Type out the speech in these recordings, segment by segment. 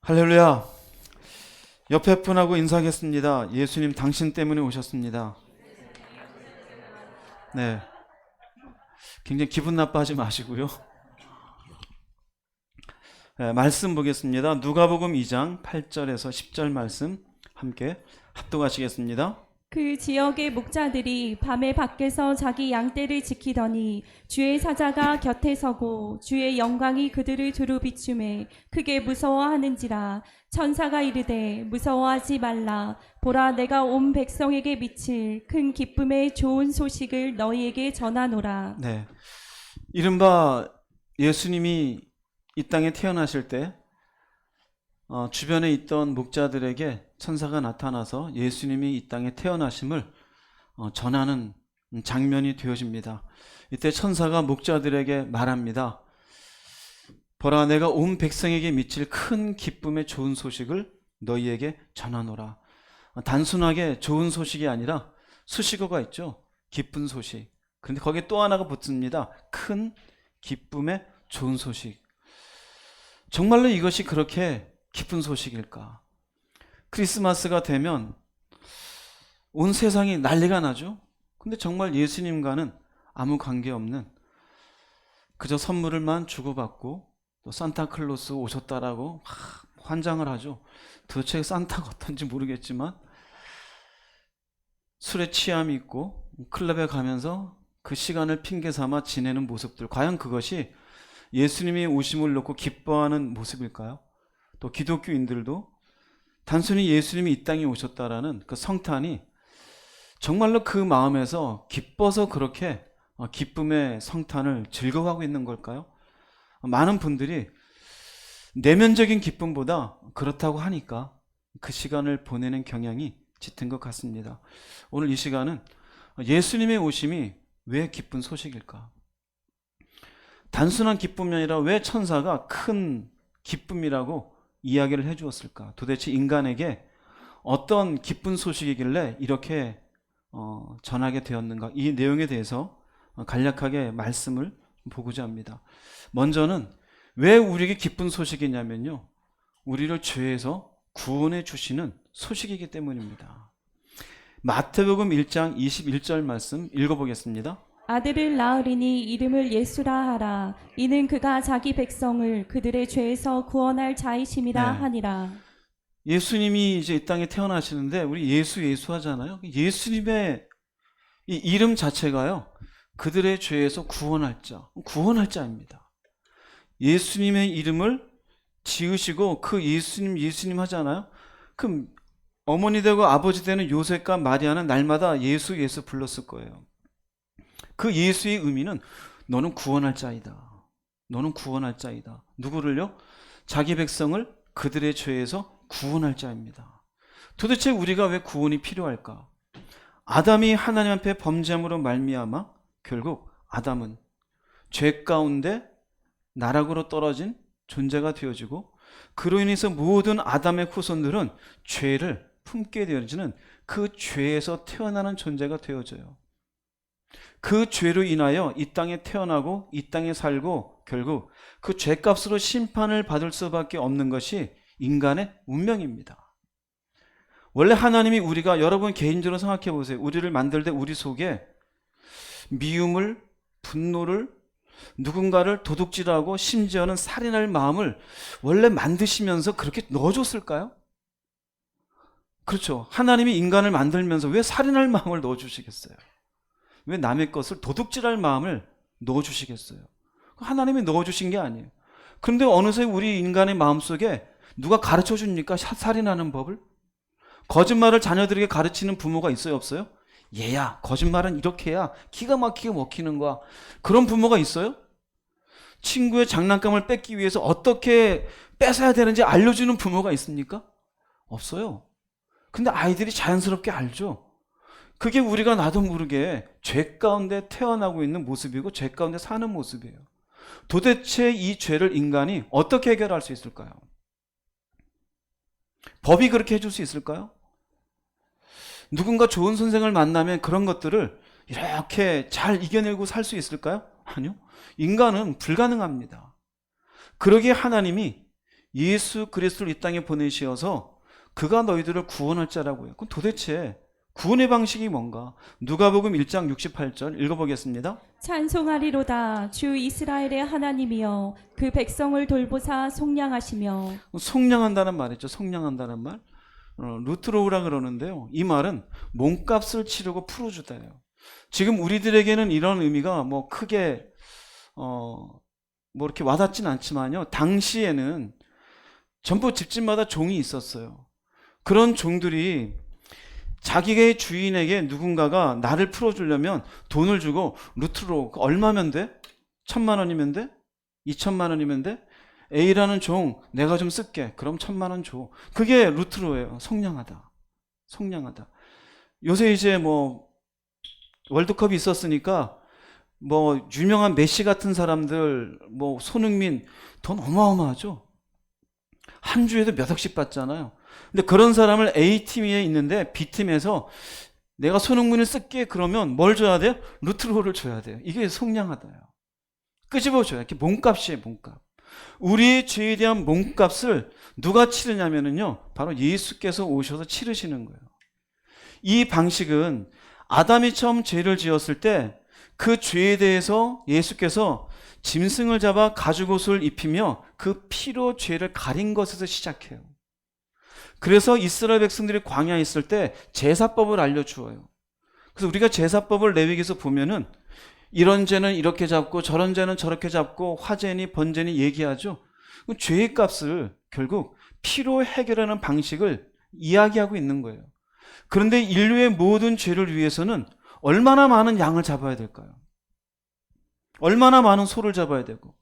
할렐루야. 옆에 분하고 인사하겠습니다. 예수님 당신 때문에 오셨습니다. 네. 굉장히 기분 나빠하지 마시고요. 네, 말씀 보겠습니다. 누가복음 2장 8절에서 10절 말씀 함께 합독하시겠습니다. 그 지역의 목자들이 밤에 밖에서 자기 양떼를 지키더니 주의 사자가 곁에 서고 주의 영광이 그들을 두루 비추매 크게 무서워하는지라. 천사가 이르되 무서워하지 말라. 보라, 내가 온 백성에게 미칠 큰 기쁨의 좋은 소식을 너희에게 전하노라. 네. 이른바 예수님이 이 땅에 태어나실 때 주변에 있던 목자들에게 천사가 나타나서 예수님이 이 땅에 태어나심을 전하는 장면이 되어집니다. 이때 천사가 목자들에게 말합니다. 보라, 내가 온 백성에게 미칠 큰 기쁨의 좋은 소식을 너희에게 전하노라. 단순하게 좋은 소식이 아니라 수식어가 있죠. 기쁜 소식. 그런데 거기에 또 하나가 붙습니다. 큰 기쁨의 좋은 소식. 정말로 이것이 그렇게 기쁜 소식일까? 크리스마스가 되면 온 세상이 난리가 나죠. 근데 정말 예수님과는 아무 관계없는 그저 선물을만 주고받고 또 산타클로스 오셨다라고 환장을 하죠. 도대체 산타가 어떤지 모르겠지만 술에 취함이 있고 클럽에 가면서 그 시간을 핑계 삼아 지내는 모습들, 과연 그것이 예수님이 오심을 놓고 기뻐하는 모습일까요? 또 기독교인들도 단순히 예수님이 이 땅에 오셨다라는 그 성탄이 정말로 그 마음에서 기뻐서 그렇게 기쁨의 성탄을 즐거워하고 있는 걸까요? 많은 분들이 내면적인 기쁨보다 그렇다고 하니까 그 시간을 보내는 경향이 짙은 것 같습니다. 오늘 이 시간은 예수님의 오심이 왜 기쁜 소식일까? 단순한 기쁨이 아니라 왜 천사가 큰 기쁨이라고 이야기를 해주었을까? 도대체 인간에게 어떤 기쁜 소식이길래 이렇게 전하게 되었는가? 이 내용에 대해서 간략하게 말씀을 보고자 합니다. 먼저는 왜 우리에게 기쁜 소식이냐면요, 우리를 죄에서 구원해 주시는 소식이기 때문입니다. 마태복음 1장 21절 말씀 읽어보겠습니다. 아들을 낳으리니 이름을 예수라 하라. 이는 그가 자기 백성을 그들의 죄에서 구원할 자이심이라 네. 하니라. 예수님이 이제 이 땅에 태어나시는데 우리 예수 하잖아요. 예수님의 이 이름 자체가요, 그들의 죄에서 구원할 구원할 자입니다. 예수님의 이름을 지으시고 그 예수님 하잖아요. 그 어머니 되고 아버지 되는 요셉과 마리아는 날마다 예수 불렀을 거예요. 그 예수의 의미는 너는 구원할 자이다. 너는 구원할 자이다. 누구를요? 자기 백성을 그들의 죄에서 구원할 자입니다. 도대체 우리가 왜 구원이 필요할까? 아담이 하나님 앞에 범죄함으로 말미암아 결국 아담은 죄 가운데 나락으로 떨어진 존재가 되어지고, 그로 인해서 모든 아담의 후손들은 죄를 품게 되어지는 그 죄에서 태어나는 존재가 되어져요. 그 죄로 인하여 이 땅에 태어나고 이 땅에 살고 결국 그 죄값으로 심판을 받을 수밖에 없는 것이 인간의 운명입니다. 원래 하나님이 우리가, 여러분 개인적으로 생각해 보세요. 우리를 만들 때 우리 속에 미움을, 분노를, 누군가를 도둑질하고 심지어는 살인할 마음을 원래 만드시면서 그렇게 넣어줬을까요? 그렇죠. 하나님이 인간을 만들면서 왜 살인할 마음을 넣어주시겠어요? 왜 남의 것을 도둑질할 마음을 넣어주시겠어요? 하나님이 넣어주신 게 아니에요. 그런데 어느새 우리 인간의 마음속에 누가 가르쳐 줍니까? 살인하는 법을? 거짓말을 자녀들에게 가르치는 부모가 있어요, 없어요? 얘야, 거짓말은 이렇게 해야 기가 막히게 먹히는 거야. 그런 부모가 있어요? 친구의 장난감을 뺏기 위해서 어떻게 뺏어야 되는지 알려주는 부모가 있습니까? 없어요. 근데 아이들이 자연스럽게 알죠. 그게 우리가 나도 모르게 죄 가운데 태어나고 있는 모습이고 죄 가운데 사는 모습이에요. 도대체 이 죄를 인간이 어떻게 해결할 수 있을까요? 법이 그렇게 해줄 수 있을까요? 누군가 좋은 선생을 만나면 그런 것들을 이렇게 잘 이겨내고 살 수 있을까요? 아니요. 인간은 불가능합니다. 그러기에 하나님이 예수 그리스도를 이 땅에 보내시어서 그가 너희들을 구원할 자라고요. 그럼 도대체 구원의 방식이 뭔가? 누가복음 1장 68절 읽어보겠습니다. 찬송하리로다 주 이스라엘의 하나님이여 그 백성을 돌보사 속량하시며. 속량한다는 말이죠. 속량한다는 말. 루트로우라 그러는데요. 이 말은 몸값을 치르고 풀어주다예요. 지금 우리들에게는 이런 의미가 뭐 크게 뭐 이렇게 와닿진 않지만요. 당시에는 전부 집집마다 종이 있었어요. 그런 종들이 자기의 주인에게 누군가가 나를 풀어주려면 돈을 주고 루트로 얼마면 돼? 1,000,000원이면 돼? 2,000,000원이면 돼? A라는 종 내가 좀 쓸게. 그럼 1,000,000원 줘. 그게 루트로예요. 속량하다. 속량하다. 요새 이제 뭐 월드컵이 있었으니까 뭐 유명한 메시 같은 사람들, 뭐 손흥민 돈 어마어마하죠. 한 주에도 몇 억씩 받잖아요. 근데 그런 사람을 A팀에 있는데 B팀에서 내가 손흥민을 쓸게 그러면 뭘 줘야 돼요? 루트로를 줘야 돼요. 이게 속량하다요. 끄집어줘요. 이렇게 몸값이에요, 몸값. 우리의 죄에 대한 몸값을 누가 치르냐면요. 바로 예수께서 오셔서 치르시는 거예요. 이 방식은 아담이 처음 죄를 지었을 때 그 죄에 대해서 예수께서 짐승을 잡아 가죽옷을 입히며 그 피로 죄를 가린 것에서 시작해요. 그래서 이스라엘 백성들이 광야에 있을 때 제사법을 알려주어요. 그래서 우리가 제사법을 레위기에서 보면은 이런 죄는 이렇게 잡고 저런 죄는 저렇게 잡고 화죄니 번제니 얘기하죠. 죄의 값을 결국 피로 해결하는 방식을 이야기하고 있는 거예요. 그런데 인류의 모든 죄를 위해서는 얼마나 많은 양을 잡아야 될까요? 얼마나 많은 소를 잡아야 되고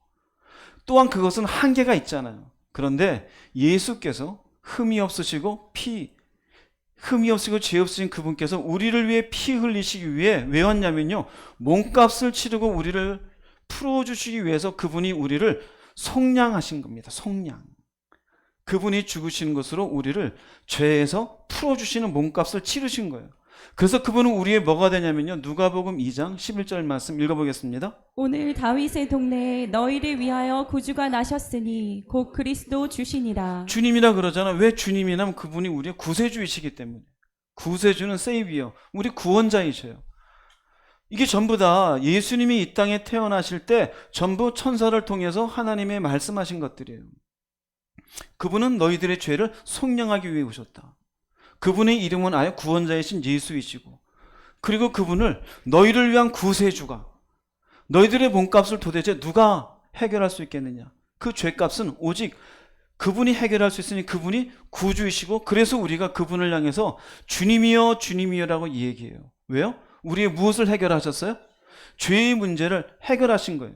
또한 그것은 한계가 있잖아요. 그런데 예수께서 흠이 없으시고 흠이 없으시고 죄 없으신 그분께서 우리를 위해 피 흘리시기 위해 왜 왔냐면요. 몸값을 치르고 우리를 풀어주시기 위해서 그분이 우리를 속량하신 겁니다. 속량. 그분이 죽으시는 것으로 우리를 죄에서 풀어주시는 몸값을 치르신 거예요. 그래서 그분은 우리의 뭐가 되냐면요. 누가복음 2장 11절 말씀 읽어보겠습니다. 오늘 다윗의 동네에 너희를 위하여 구주가 나셨으니 곧 그리스도 주시니라. 주님이라 그러잖아. 왜 주님이냐면 그분이 우리의 구세주이시기 때문에. 구세주는 세이비어, 우리 구원자이셔요. 이게 전부 다 예수님이 이 땅에 태어나실 때 전부 천사를 통해서 하나님의 말씀하신 것들이에요. 그분은 너희들의 죄를 속량하기 위해 오셨다. 그분의 이름은 아예 구원자이신 예수이시고, 그리고 그분을 너희를 위한 구세주가, 너희들의 몸값을 도대체 누가 해결할 수 있겠느냐? 그 죄값은 오직 그분이 해결할 수 있으니 그분이 구주이시고, 그래서 우리가 그분을 향해서 주님이여 주님이여라고 얘기해요. 왜요? 우리의 무엇을 해결하셨어요? 죄의 문제를 해결하신 거예요.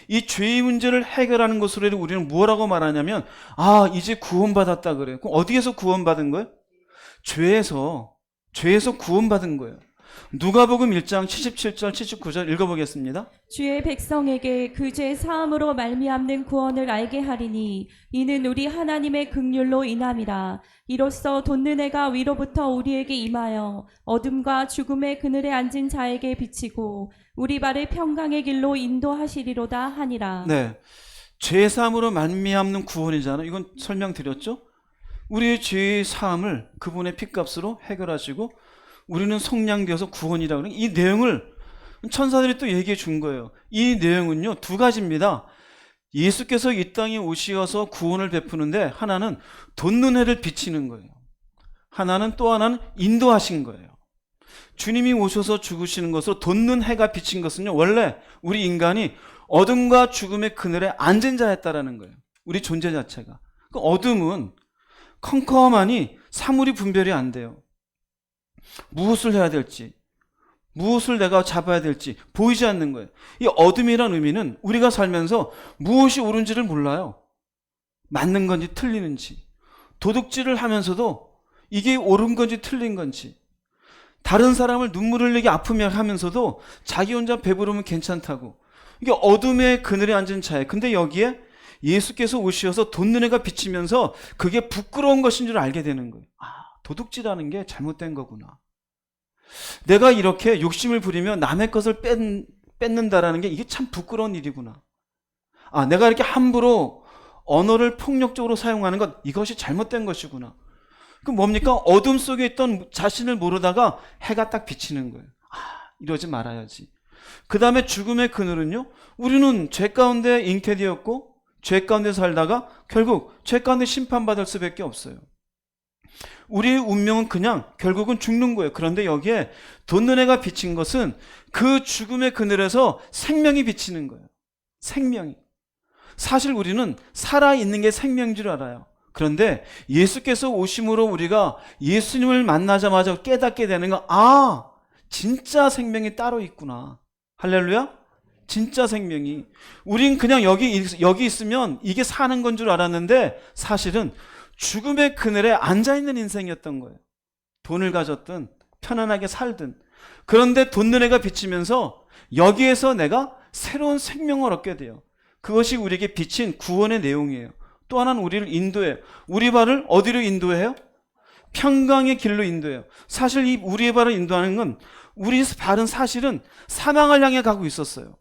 이 죄의 문제를 해결하는 것으로 우리는 뭐라고 말하냐면, 아, 이제 구원받았다 그래요. 그럼 어디에서 구원받은 거예요? 죄에서 구원받은 거예요. 누가복음 1장 77절 79절 읽어보겠습니다. 주의 백성에게 그 죄 사함으로 말미암는 구원을 알게 하리니 이는 우리 하나님의 긍휼로 인함이라. 이로써 돋는 해가 위로부터 우리에게 임하여 어둠과 죽음의 그늘에 앉은 자에게 비치고 우리 발을 평강의 길로 인도하시리로다 하니라. 네, 죄 사함으로 말미암는 구원이잖아요. 이건 설명드렸죠. 우리의 죄의 사함을 그분의 피값으로 해결하시고 우리는 속량되어서 구원이라고 하는 이 내용을 천사들이 또 얘기해 준 거예요. 이 내용은요, 두 가지입니다. 예수께서 이 땅에 오시어서 구원을 베푸는데 하나는 돋는 해를 비치는 거예요. 하나는 또 하나는 인도하신 거예요. 주님이 오셔서 죽으시는 것으로 돋는 해가 비친 것은요, 원래 우리 인간이 어둠과 죽음의 그늘에 앉은 자였다라는 거예요. 우리 존재 자체가. 그 어둠은 컴컴하니 사물이 분별이 안 돼요. 무엇을 해야 될지, 무엇을 내가 잡아야 될지 보이지 않는 거예요. 이 어둠이란 의미는 우리가 살면서 무엇이 옳은지를 몰라요. 맞는 건지 틀리는지, 도둑질을 하면서도 이게 옳은 건지 틀린 건지, 다른 사람을 눈물 흘리게 아프며 하면서도 자기 혼자 배부르면 괜찮다고, 이게 어둠의 그늘에 앉은 자예요. 근데 여기에 예수께서 오셔서 돋는 해가 비치면서 그게 부끄러운 것인 줄 알게 되는 거예요. 아, 도둑질하는 게 잘못된 거구나. 내가 이렇게 욕심을 부리며 남의 것을 뺏는다라는 게 이게 참 부끄러운 일이구나. 아, 내가 이렇게 함부로 언어를 폭력적으로 사용하는 것, 이것이 잘못된 것이구나. 그 뭡니까? 어둠 속에 있던 자신을 모르다가 해가 딱 비치는 거예요. 이러지 말아야지. 그 다음에 죽음의 그늘은요, 우리는 죄 가운데 잉태되었고 죄 가운데 살다가 결국 죄 가운데 심판받을 수밖에 없어요. 우리의 운명은 그냥 결국은 죽는 거예요. 그런데 여기에 돋는 해가 비친 것은 그 죽음의 그늘에서 생명이 비치는 거예요. 생명이. 사실 우리는 살아있는 게 생명인 줄 알아요. 그런데 예수께서 오심으로 우리가 예수님을 만나자마자 깨닫게 되는 건, 진짜 생명이 따로 있구나. 할렐루야? 진짜 생명이. 우린 그냥 여기 있으면 이게 사는 건 줄 알았는데 사실은 죽음의 그늘에 앉아있는 인생이었던 거예요. 돈을 가졌든 편안하게 살든. 그런데 돋는 해가 비치면서 여기에서 내가 새로운 생명을 얻게 돼요. 그것이 우리에게 비친 구원의 내용이에요. 또 하나는 우리를 인도해요. 우리 발을 어디로 인도해요? 평강의 길로 인도해요. 사실 이 우리의 발을 인도하는 건, 우리 발은 사실은 사망을 향해 가고 있었어요.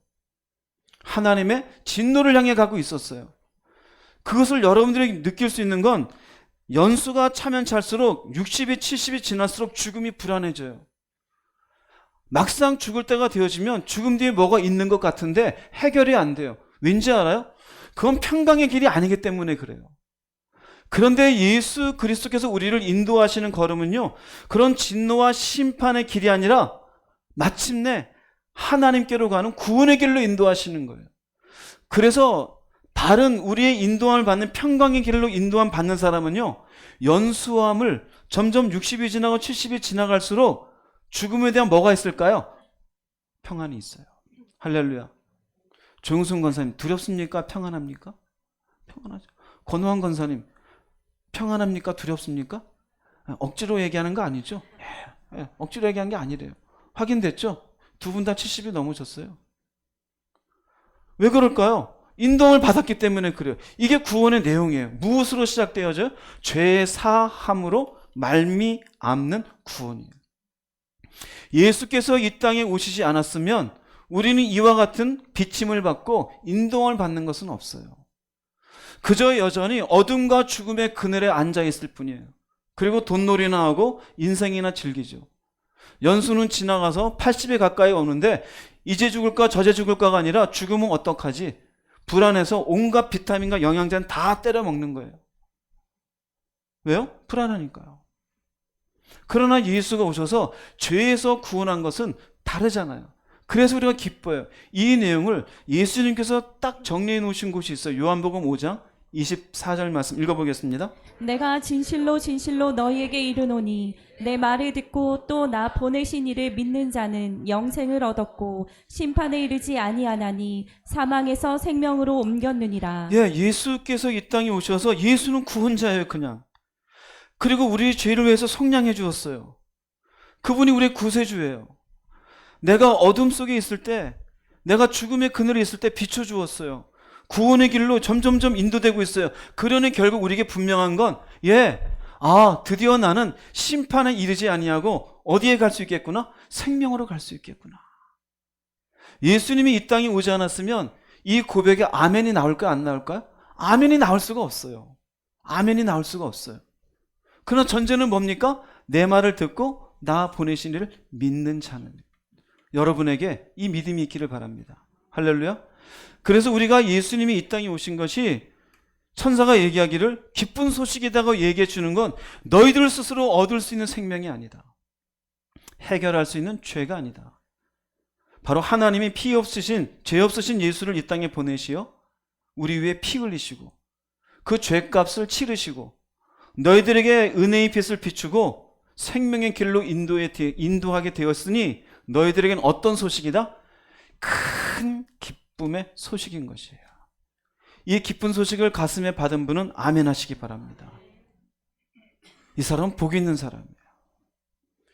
하나님의 진노를 향해 가고 있었어요. 그것을 여러분들이 느낄 수 있는 건, 연수가 차면 찰수록 60이 70이 지날수록 죽음이 불안해져요. 막상 죽을 때가 되어지면 죽음 뒤에 뭐가 있는 것 같은데 해결이 안 돼요. 왠지 알아요? 그건 평강의 길이 아니기 때문에 그래요. 그런데 예수 그리스도께서 우리를 인도하시는 걸음은요, 그런 진노와 심판의 길이 아니라 마침내 하나님께로 가는 구원의 길로 인도하시는 거예요. 그래서 바른 우리의 인도함을 받는 평강의 길로 인도함 받는 사람은요, 연수함을 점점 60이 지나고 70이 지나갈수록 죽음에 대한 뭐가 있을까요? 평안이 있어요. 할렐루야. 조용순 권사님, 두렵습니까? 평안합니까? 평안하죠. 권호환 권사님, 평안합니까? 두렵습니까? 억지로 얘기하는 거 아니죠? 억지로 얘기한 게 아니래요. 확인됐죠? 두 분 다 70이 넘으셨어요. 왜 그럴까요? 인도를 받았기 때문에 그래요. 이게 구원의 내용이에요. 무엇으로 시작되어져요? 죄 사함으로 말미암는 구원이에요. 예수께서 이 땅에 오시지 않았으면 우리는 이와 같은 비침을 받고 인도를 받는 것은 없어요. 그저 여전히 어둠과 죽음의 그늘에 앉아 있을 뿐이에요. 그리고 돈놀이나 하고 인생이나 즐기죠. 연수는 지나가서 80에 가까이 오는데 이제 죽을까 저제 죽을까가 아니라 죽으면 어떡하지? 불안해서 온갖 비타민과 영양제는 다 때려 먹는 거예요. 왜요? 불안하니까요. 그러나 예수가 오셔서 죄에서 구원한 것은 다르잖아요. 그래서 우리가 기뻐요. 이 내용을 예수님께서 딱 정리해 놓으신 곳이 있어요. 요한복음 5장 24절 말씀 읽어보겠습니다. 내가 진실로 진실로 너희에게 이르노니 내 말을 듣고 또 나 보내신 이를 믿는 자는 영생을 얻었고 심판에 이르지 아니하나니 사망에서 생명으로 옮겼느니라. 예수께서 이 땅에 오셔서, 예수는 구원자예요. 그냥. 그리고 우리 죄를 위해서 속량해 주었어요. 그분이 우리의 구세주예요. 내가 어둠 속에 있을 때, 내가 죽음의 그늘에 있을 때 비춰주었어요. 구원의 길로 점점점 인도되고 있어요. 그러니 결국 우리에게 분명한 건, 드디어 나는 심판에 이르지 아니하고 어디에 갈 수 있겠구나? 생명으로 갈 수 있겠구나. 예수님이 이 땅에 오지 않았으면 이 고백에 아멘이 나올까 안 나올까요? 아멘이 나올 수가 없어요. 아멘이 나올 수가 없어요. 그러나 전제는 뭡니까? 내 말을 듣고 나 보내신 이를 믿는 자는. 여러분에게 이 믿음이 있기를 바랍니다. 할렐루야. 그래서 우리가 예수님이 이 땅에 오신 것이, 천사가 얘기하기를 기쁜 소식이다고 얘기해 주는 건 너희들 스스로 얻을 수 있는 생명이 아니다. 해결할 수 있는 죄가 아니다. 바로 하나님이 피 없으신, 죄 없으신 예수를 이 땅에 보내시어 우리 위에 피 흘리시고 그 죄값을 치르시고 너희들에게 은혜의 빛을 비추고 생명의 길로 인도하게 되었으니 너희들에겐 어떤 소식이다? 큰 기쁨의 소식인 것이에요. 이 기쁜 소식을 가슴에 받은 분은 아멘 하시기 바랍니다. 이 사람은 복이 있는 사람이에요.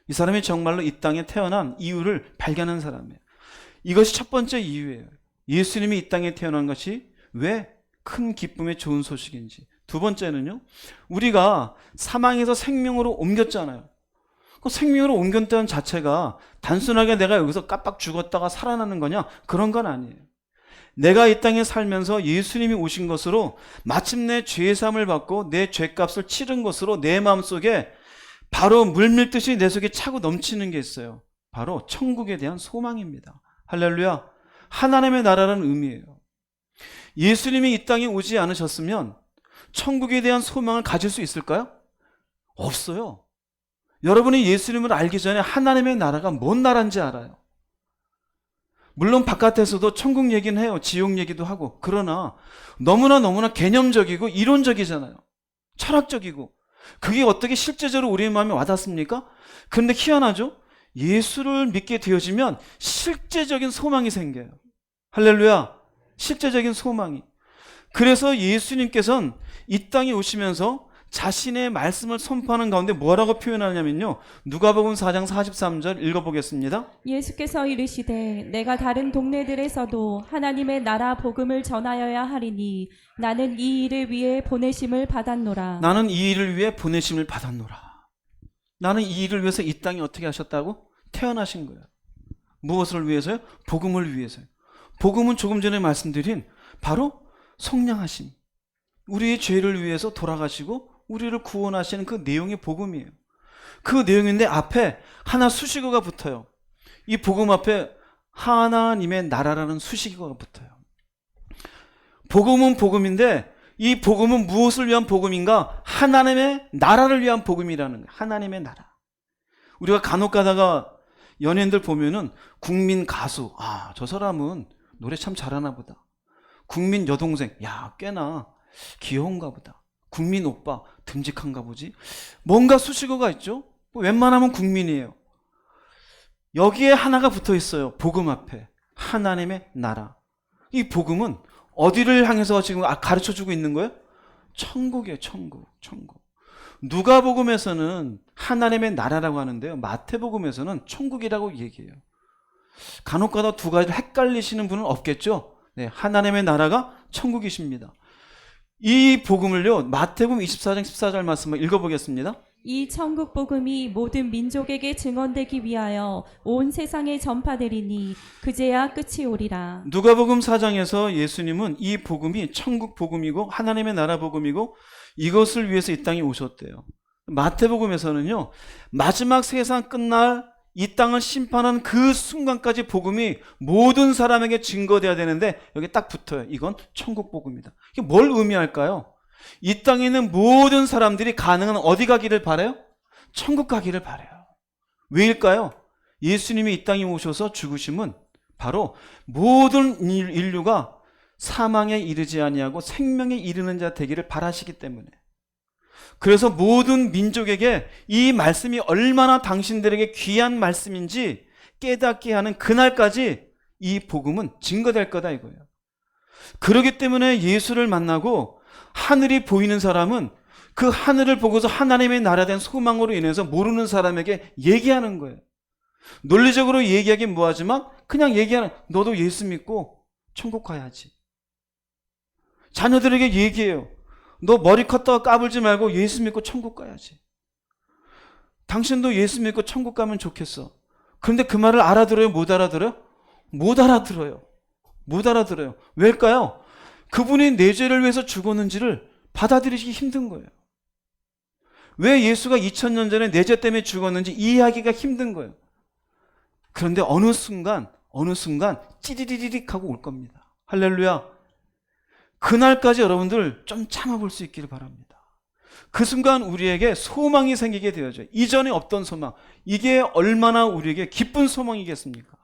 이 사람이 정말로 이 땅에 태어난 이유를 발견한 사람이에요. 이것이 첫 번째 이유예요. 예수님이 이 땅에 태어난 것이 왜 큰 기쁨의 좋은 소식인지. 두 번째는요, 우리가 사망에서 생명으로 옮겼잖아요. 그 생명으로 옮겼다는 자체가 단순하게 내가 여기서 깜빡 죽었다가 살아나는 거냐? 그런 건 아니에요. 내가 이 땅에 살면서 예수님이 오신 것으로 마침내 죄사함을 받고 내 죄값을 치른 것으로 내 마음속에 바로 물밀듯이 내 속에 차고 넘치는 게 있어요. 바로 천국에 대한 소망입니다. 할렐루야. 하나님의 나라라는 의미예요. 예수님이 이 땅에 오지 않으셨으면 천국에 대한 소망을 가질 수 있을까요? 없어요. 여러분이 예수님을 알기 전에 하나님의 나라가 뭔 나라인지 알아요. 물론 바깥에서도 천국 얘기는 해요. 지옥 얘기도 하고. 그러나 너무나 개념적이고 이론적이잖아요. 철학적이고. 그게 어떻게 실제적으로 우리의 마음에 와닿습니까? 그런데 희한하죠? 예수를 믿게 되어지면 실제적인 소망이 생겨요. 할렐루야. 실제적인 소망이. 그래서 예수님께서는 이 땅에 오시면서 자신의 말씀을 선포하는 가운데 뭐라고 표현하냐면요. 누가복음 4장 43절 읽어보겠습니다. 예수께서 이르시되 내가 다른 동네들에서도 하나님의 나라 복음을 전하여야 하리니 나는 이 일을 위해 보내심을 받았노라. 나는 이 일을 위해 보내심을 받았노라. 나는 이 일을 위해서 이 땅에 어떻게 하셨다고? 태어나신 거예요. 무엇을 위해서요? 복음을 위해서요. 복음은 조금 전에 말씀드린 바로 속량하심. 우리의 죄를 위해서 돌아가시고 우리를 구원하시는 그 내용이 복음이에요. 그 내용인데 앞에 하나 수식어가 붙어요. 이 복음 앞에 하나님의 나라라는 수식어가 붙어요. 복음은 복음인데 이 복음은 무엇을 위한 복음인가? 하나님의 나라를 위한 복음이라는 거예요. 하나님의 나라. 우리가 간혹 가다가 연예인들 보면은 국민 가수, 아, 저 사람은 노래 참 잘하나 보다. 국민 여동생, 야, 꽤나 귀여운가 보다. 국민 오빠, 듬직한가 보지. 뭔가 수식어가 있죠? 웬만하면 국민이에요. 여기에 하나가 붙어 있어요. 복음 앞에. 하나님의 나라. 이 복음은 어디를 향해서 지금 가르쳐주고 있는 거예요? 천국이에요. 천국. 누가복음에서는 하나님의 나라라고 하는데요. 마태복음에서는 천국이라고 얘기해요. 간혹가다 두 가지를 헷갈리시는 분은 없겠죠? 네, 하나님의 나라가 천국이십니다. 이 복음을요, 마태복음 24장 14절 말씀을 읽어보겠습니다. 이 천국 복음이 모든 민족에게 증언되기 위하여 온 세상에 전파되리니 그제야 끝이 오리라. 누가복음 4장에서 예수님은 이 복음이 천국 복음이고 하나님의 나라 복음이고 이것을 위해서 이 땅에 오셨대요. 마태복음에서는요, 마지막 세상 끝날 이 땅을 심판하는 그 순간까지 복음이 모든 사람에게 증거돼야 되는데 여기 딱 붙어요. 이건 천국 복음이다. 이게 뭘 의미할까요? 이 땅에 있는 모든 사람들이 가능한 어디 가기를 바라요? 천국 가기를 바라요. 왜일까요? 예수님이 이 땅에 오셔서 죽으심은 바로 모든 인류가 사망에 이르지 아니하고 생명에 이르는 자 되기를 바라시기 때문에. 그래서 모든 민족에게 이 말씀이 얼마나 당신들에게 귀한 말씀인지 깨닫게 하는 그날까지 이 복음은 증거될 거다 이거예요. 그렇기 때문에 예수를 만나고 하늘이 보이는 사람은 그 하늘을 보고서 하나님의 나라에 대한 소망으로 인해서 모르는 사람에게 얘기하는 거예요. 논리적으로 얘기하긴 뭐하지만 그냥 얘기하는, 너도 예수 믿고 천국 가야지. 자녀들에게 얘기해요. 너 머리 컸다가 까불지 말고 예수 믿고 천국 가야지. 당신도 예수 믿고 천국 가면 좋겠어. 그런데 그 말을 알아들어요? 못 알아들어요? 못 알아들어요. 못 알아들어요. 왜일까요? 그분이 내 죄를 위해서 죽었는지를 받아들이기 힘든 거예요. 왜 예수가 2000년 전에 내 죄 때문에 죽었는지 이해하기가 힘든 거예요. 그런데 어느 순간 찌리리릭 하고 올 겁니다. 할렐루야. 그날까지 여러분들 좀 참아볼 수 있기를 바랍니다. 그 순간 우리에게 소망이 생기게 되어져요. 이전에 없던 소망. 이게 얼마나 우리에게 기쁜 소망이겠습니까?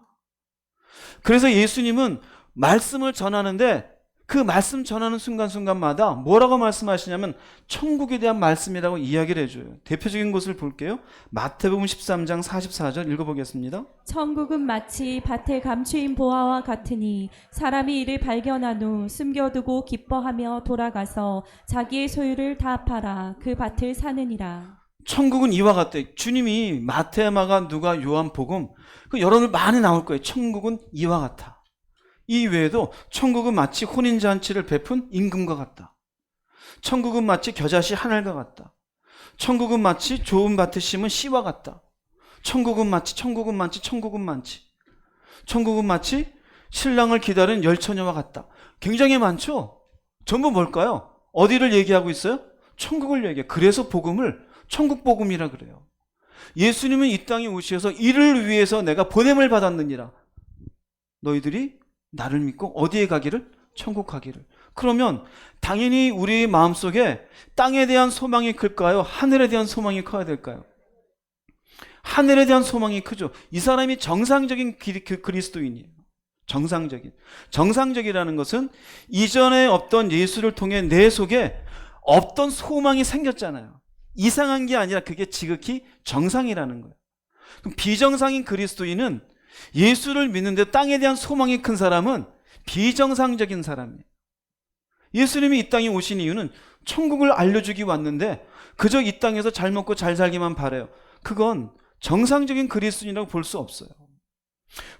그래서 예수님은 말씀을 전하는데 그 말씀 전하는 순간순간마다 뭐라고 말씀하시냐면 천국에 대한 말씀이라고 이야기를 해줘요. 대표적인 것을 볼게요. 마태복음 13장 44절 읽어보겠습니다. 천국은 마치 밭에 감추인 보화와 같으니 사람이 이를 발견한 후 숨겨두고 기뻐하며 돌아가서 자기의 소유를 다 팔아 그 밭을 사느니라. 천국은 이와 같대. 주님이 마태, 마가, 누가, 요한, 복음 그 여러분 많이 나올 거예요. 천국은 이와 같아. 이 외에도 천국은 마치 혼인잔치를 베푼 임금과 같다. 천국은 마치 겨자씨 하늘과 같다. 천국은 마치 좋은 밭에 심은 씨와 같다. 천국은 마치 천국은 마치 신랑을 기다리는 열처녀와 같다. 굉장히 많죠? 전부 뭘까요? 어디를 얘기하고 있어요? 천국을 얘기해요. 그래서 복음을 천국 복음이라 그래요. 예수님은 이 땅에 오셔서 이를 위해서 내가 보냄을 받았느니라. 너희들이 나를 믿고 어디에 가기를? 천국 가기를. 그러면 당연히 우리 마음속에 땅에 대한 소망이 클까요? 하늘에 대한 소망이 커야 될까요? 하늘에 대한 소망이 크죠. 이 사람이 정상적인 그리스도인이에요. 정상적이라는 것은 이전에 없던 예수를 통해 내 속에 없던 소망이 생겼잖아요. 이상한 게 아니라 그게 지극히 정상이라는 거예요. 그럼 비정상인 그리스도인은 예수를 믿는데 땅에 대한 소망이 큰 사람은 비정상적인 사람이에요. 예수님이 이 땅에 오신 이유는 천국을 알려주기 왔는데 그저 이 땅에서 잘 먹고 잘 살기만 바라요. 그건 정상적인 그리스도인이라고 볼 수 없어요.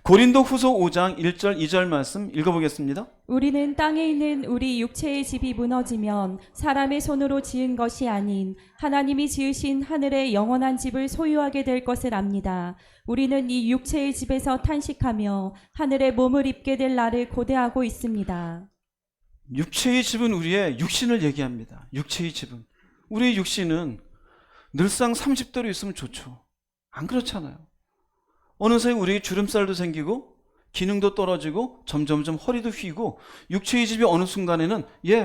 고린도 후서 5장 1절 2절 말씀 읽어보겠습니다. 우리는 땅에 있는 우리 육체의 집이 무너지면 사람의 손으로 지은 것이 아닌 하나님이 지으신 하늘의 영원한 집을 소유하게 될 것을 압니다. 우리는 이 육체의 집에서 탄식하며 하늘의 몸을 입게 될 날을 고대하고 있습니다. 육체의 집은 우리의 육신을 얘기합니다. 육체의 집은. 우리의 육신은 늘상 30도로 있으면 좋죠. 안 그렇잖아요. 어느새 우리의 주름살도 생기고 기능도 떨어지고 점점점 허리도 휘고 육체의 집이 어느 순간에는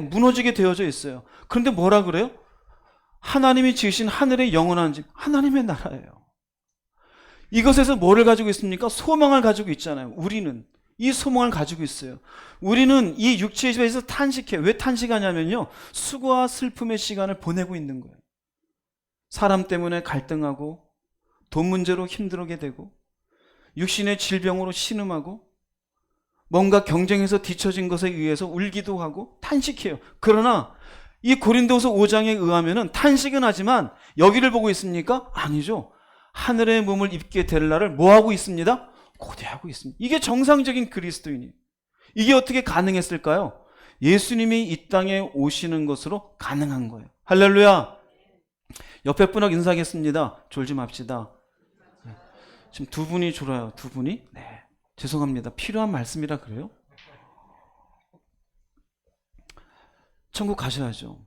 무너지게 되어져 있어요. 그런데 뭐라 그래요? 하나님이 지으신 하늘의 영원한 집, 하나님의 나라예요. 이것에서 뭐를 가지고 있습니까? 소망을 가지고 있잖아요. 우리는 이 소망을 가지고 있어요. 우리는 이 육체의 집에서 탄식해요. 왜 탄식하냐면요, 수고와 슬픔의 시간을 보내고 있는 거예요. 사람 때문에 갈등하고 돈 문제로 힘들게 되고 육신의 질병으로 신음하고 뭔가 경쟁에서 뒤처진 것에 의해서 울기도 하고 탄식해요. 그러나 이 고린도서 5장에 의하면은 탄식은 하지만 여기를 보고 있습니까? 아니죠. 하늘의 몸을 입게 될 날을 뭐하고 있습니다? 고대하고 있습니다. 이게 정상적인 그리스도인이에요. 이게 어떻게 가능했을까요? 예수님이 이 땅에 오시는 것으로 가능한 거예요. 할렐루야. 옆에 분하고 인사하겠습니다. 졸지 맙시다. 지금 두 분이 졸아요. 두 분이? 네. 죄송합니다. 필요한 말씀이라 그래요? 천국 가셔야죠.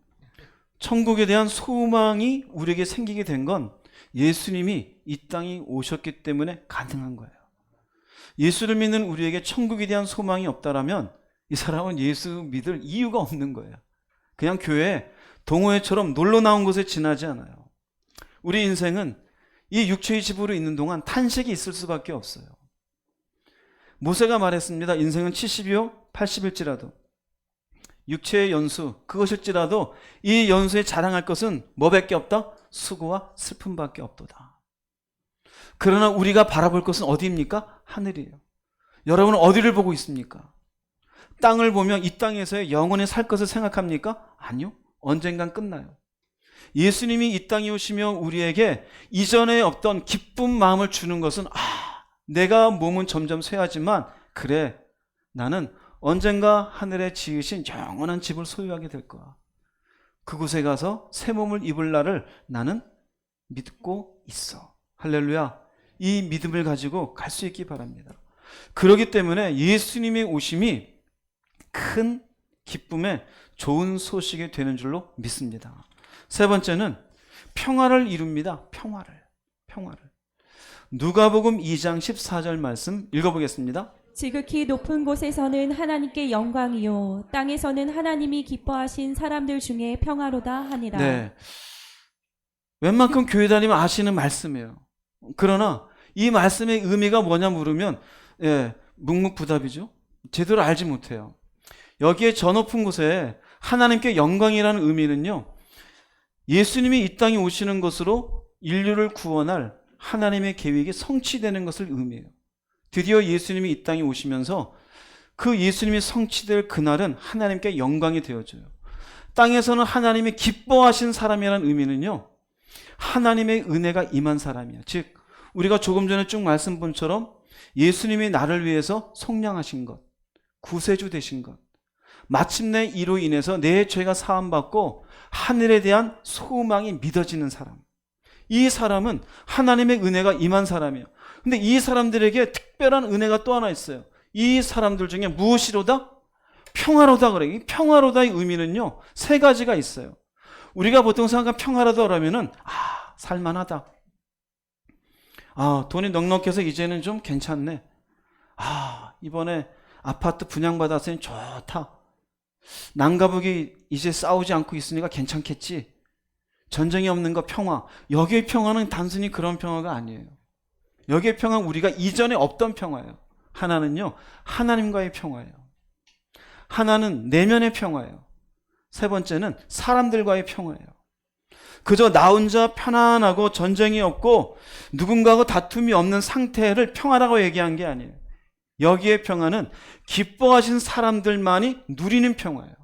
천국에 대한 소망이 우리에게 생기게 된 건 예수님이 이 땅에 오셨기 때문에 가능한 거예요. 예수를 믿는 우리에게 천국에 대한 소망이 없다라면 이 사람은 예수 믿을 이유가 없는 거예요. 그냥 교회에 동호회처럼 놀러 나온 곳에 지나지 않아요. 우리 인생은 이 육체의 집으로 있는 동안 탄식이 있을 수밖에 없어요. 모세가 말했습니다. 인생은 70이요 80일지라도 육체의 연수 그것일지라도 이 연수에 자랑할 것은 뭐밖에 없다? 수고와 슬픔밖에 없도다. 그러나 우리가 바라볼 것은 어디입니까? 하늘이에요. 여러분은 어디를 보고 있습니까? 땅을 보면 이 땅에서의 영원히 살 것을 생각합니까? 아니요. 언젠간 끝나요. 예수님이 이 땅에 오시며 우리에게 이전에 없던 기쁜 마음을 주는 것은 내가 몸은 점점 쇠하지만 그래 나는 언젠가 하늘에 지으신 영원한 집을 소유하게 될 거야. 그곳에 가서 새 몸을 입을 날을 나는 믿고 있어. 할렐루야. 이 믿음을 가지고 갈 수 있기 바랍니다. 그렇기 때문에 예수님의 오심이 큰 기쁨의 좋은 소식이 되는 줄로 믿습니다. 세 번째는 평화를 이룹니다. 평화를. 누가복음 2장 14절 말씀 읽어보겠습니다. 지극히 높은 곳에서는 하나님께 영광이요 땅에서는 하나님이 기뻐하신 사람들 중에 평화로다 하니라. 네. 웬만큼 교회 다니면 아시는 말씀이에요. 그러나 이 말씀의 의미가 뭐냐 물으면 묵묵부답이죠. 제대로 알지 못해요. 여기에 저 높은 곳에 하나님께 영광이라는 의미는요, 예수님이 이 땅에 오시는 것으로 인류를 구원할 하나님의 계획이 성취되는 것을 의미해요. 드디어 예수님이 이 땅에 오시면서 그 예수님이 성취될 그날은 하나님께 영광이 되어져요. 땅에서는 하나님이 기뻐하신 사람이라는 의미는요, 하나님의 은혜가 임한 사람이에요. 즉 우리가 조금 전에 쭉 말씀 본 처럼 예수님이 나를 위해서 속량하신 것, 구세주 되신 것, 마침내 이로 인해서 내 죄가 사함받고 하늘에 대한 소망이 믿어지는 사람, 이 사람은 하나님의 은혜가 임한 사람이에요. 근데 이 사람들에게 특별한 은혜가 또 하나 있어요. 이 사람들 중에 무엇이로다? 평화로다 그래요. 이 평화로다의 의미는요, 세 가지가 있어요. 우리가 보통 생각한 평화로다 그러면은, 살만하다. 돈이 넉넉해서 이제는 좀 괜찮네. 이번에 아파트 분양받았으니 좋다. 난가복이 이제 싸우지 않고 있으니까 괜찮겠지. 전쟁이 없는 거 평화. 여기의 평화는 단순히 그런 평화가 아니에요. 여기의 평화는 우리가 이전에 없던 평화예요. 하나는요, 하나님과의 평화예요. 하나는 내면의 평화예요. 세 번째는 사람들과의 평화예요. 그저 나 혼자 편안하고 전쟁이 없고 누군가하고 다툼이 없는 상태를 평화라고 얘기한 게 아니에요. 여기에 평화는 기뻐하신 사람들만이 누리는 평화예요.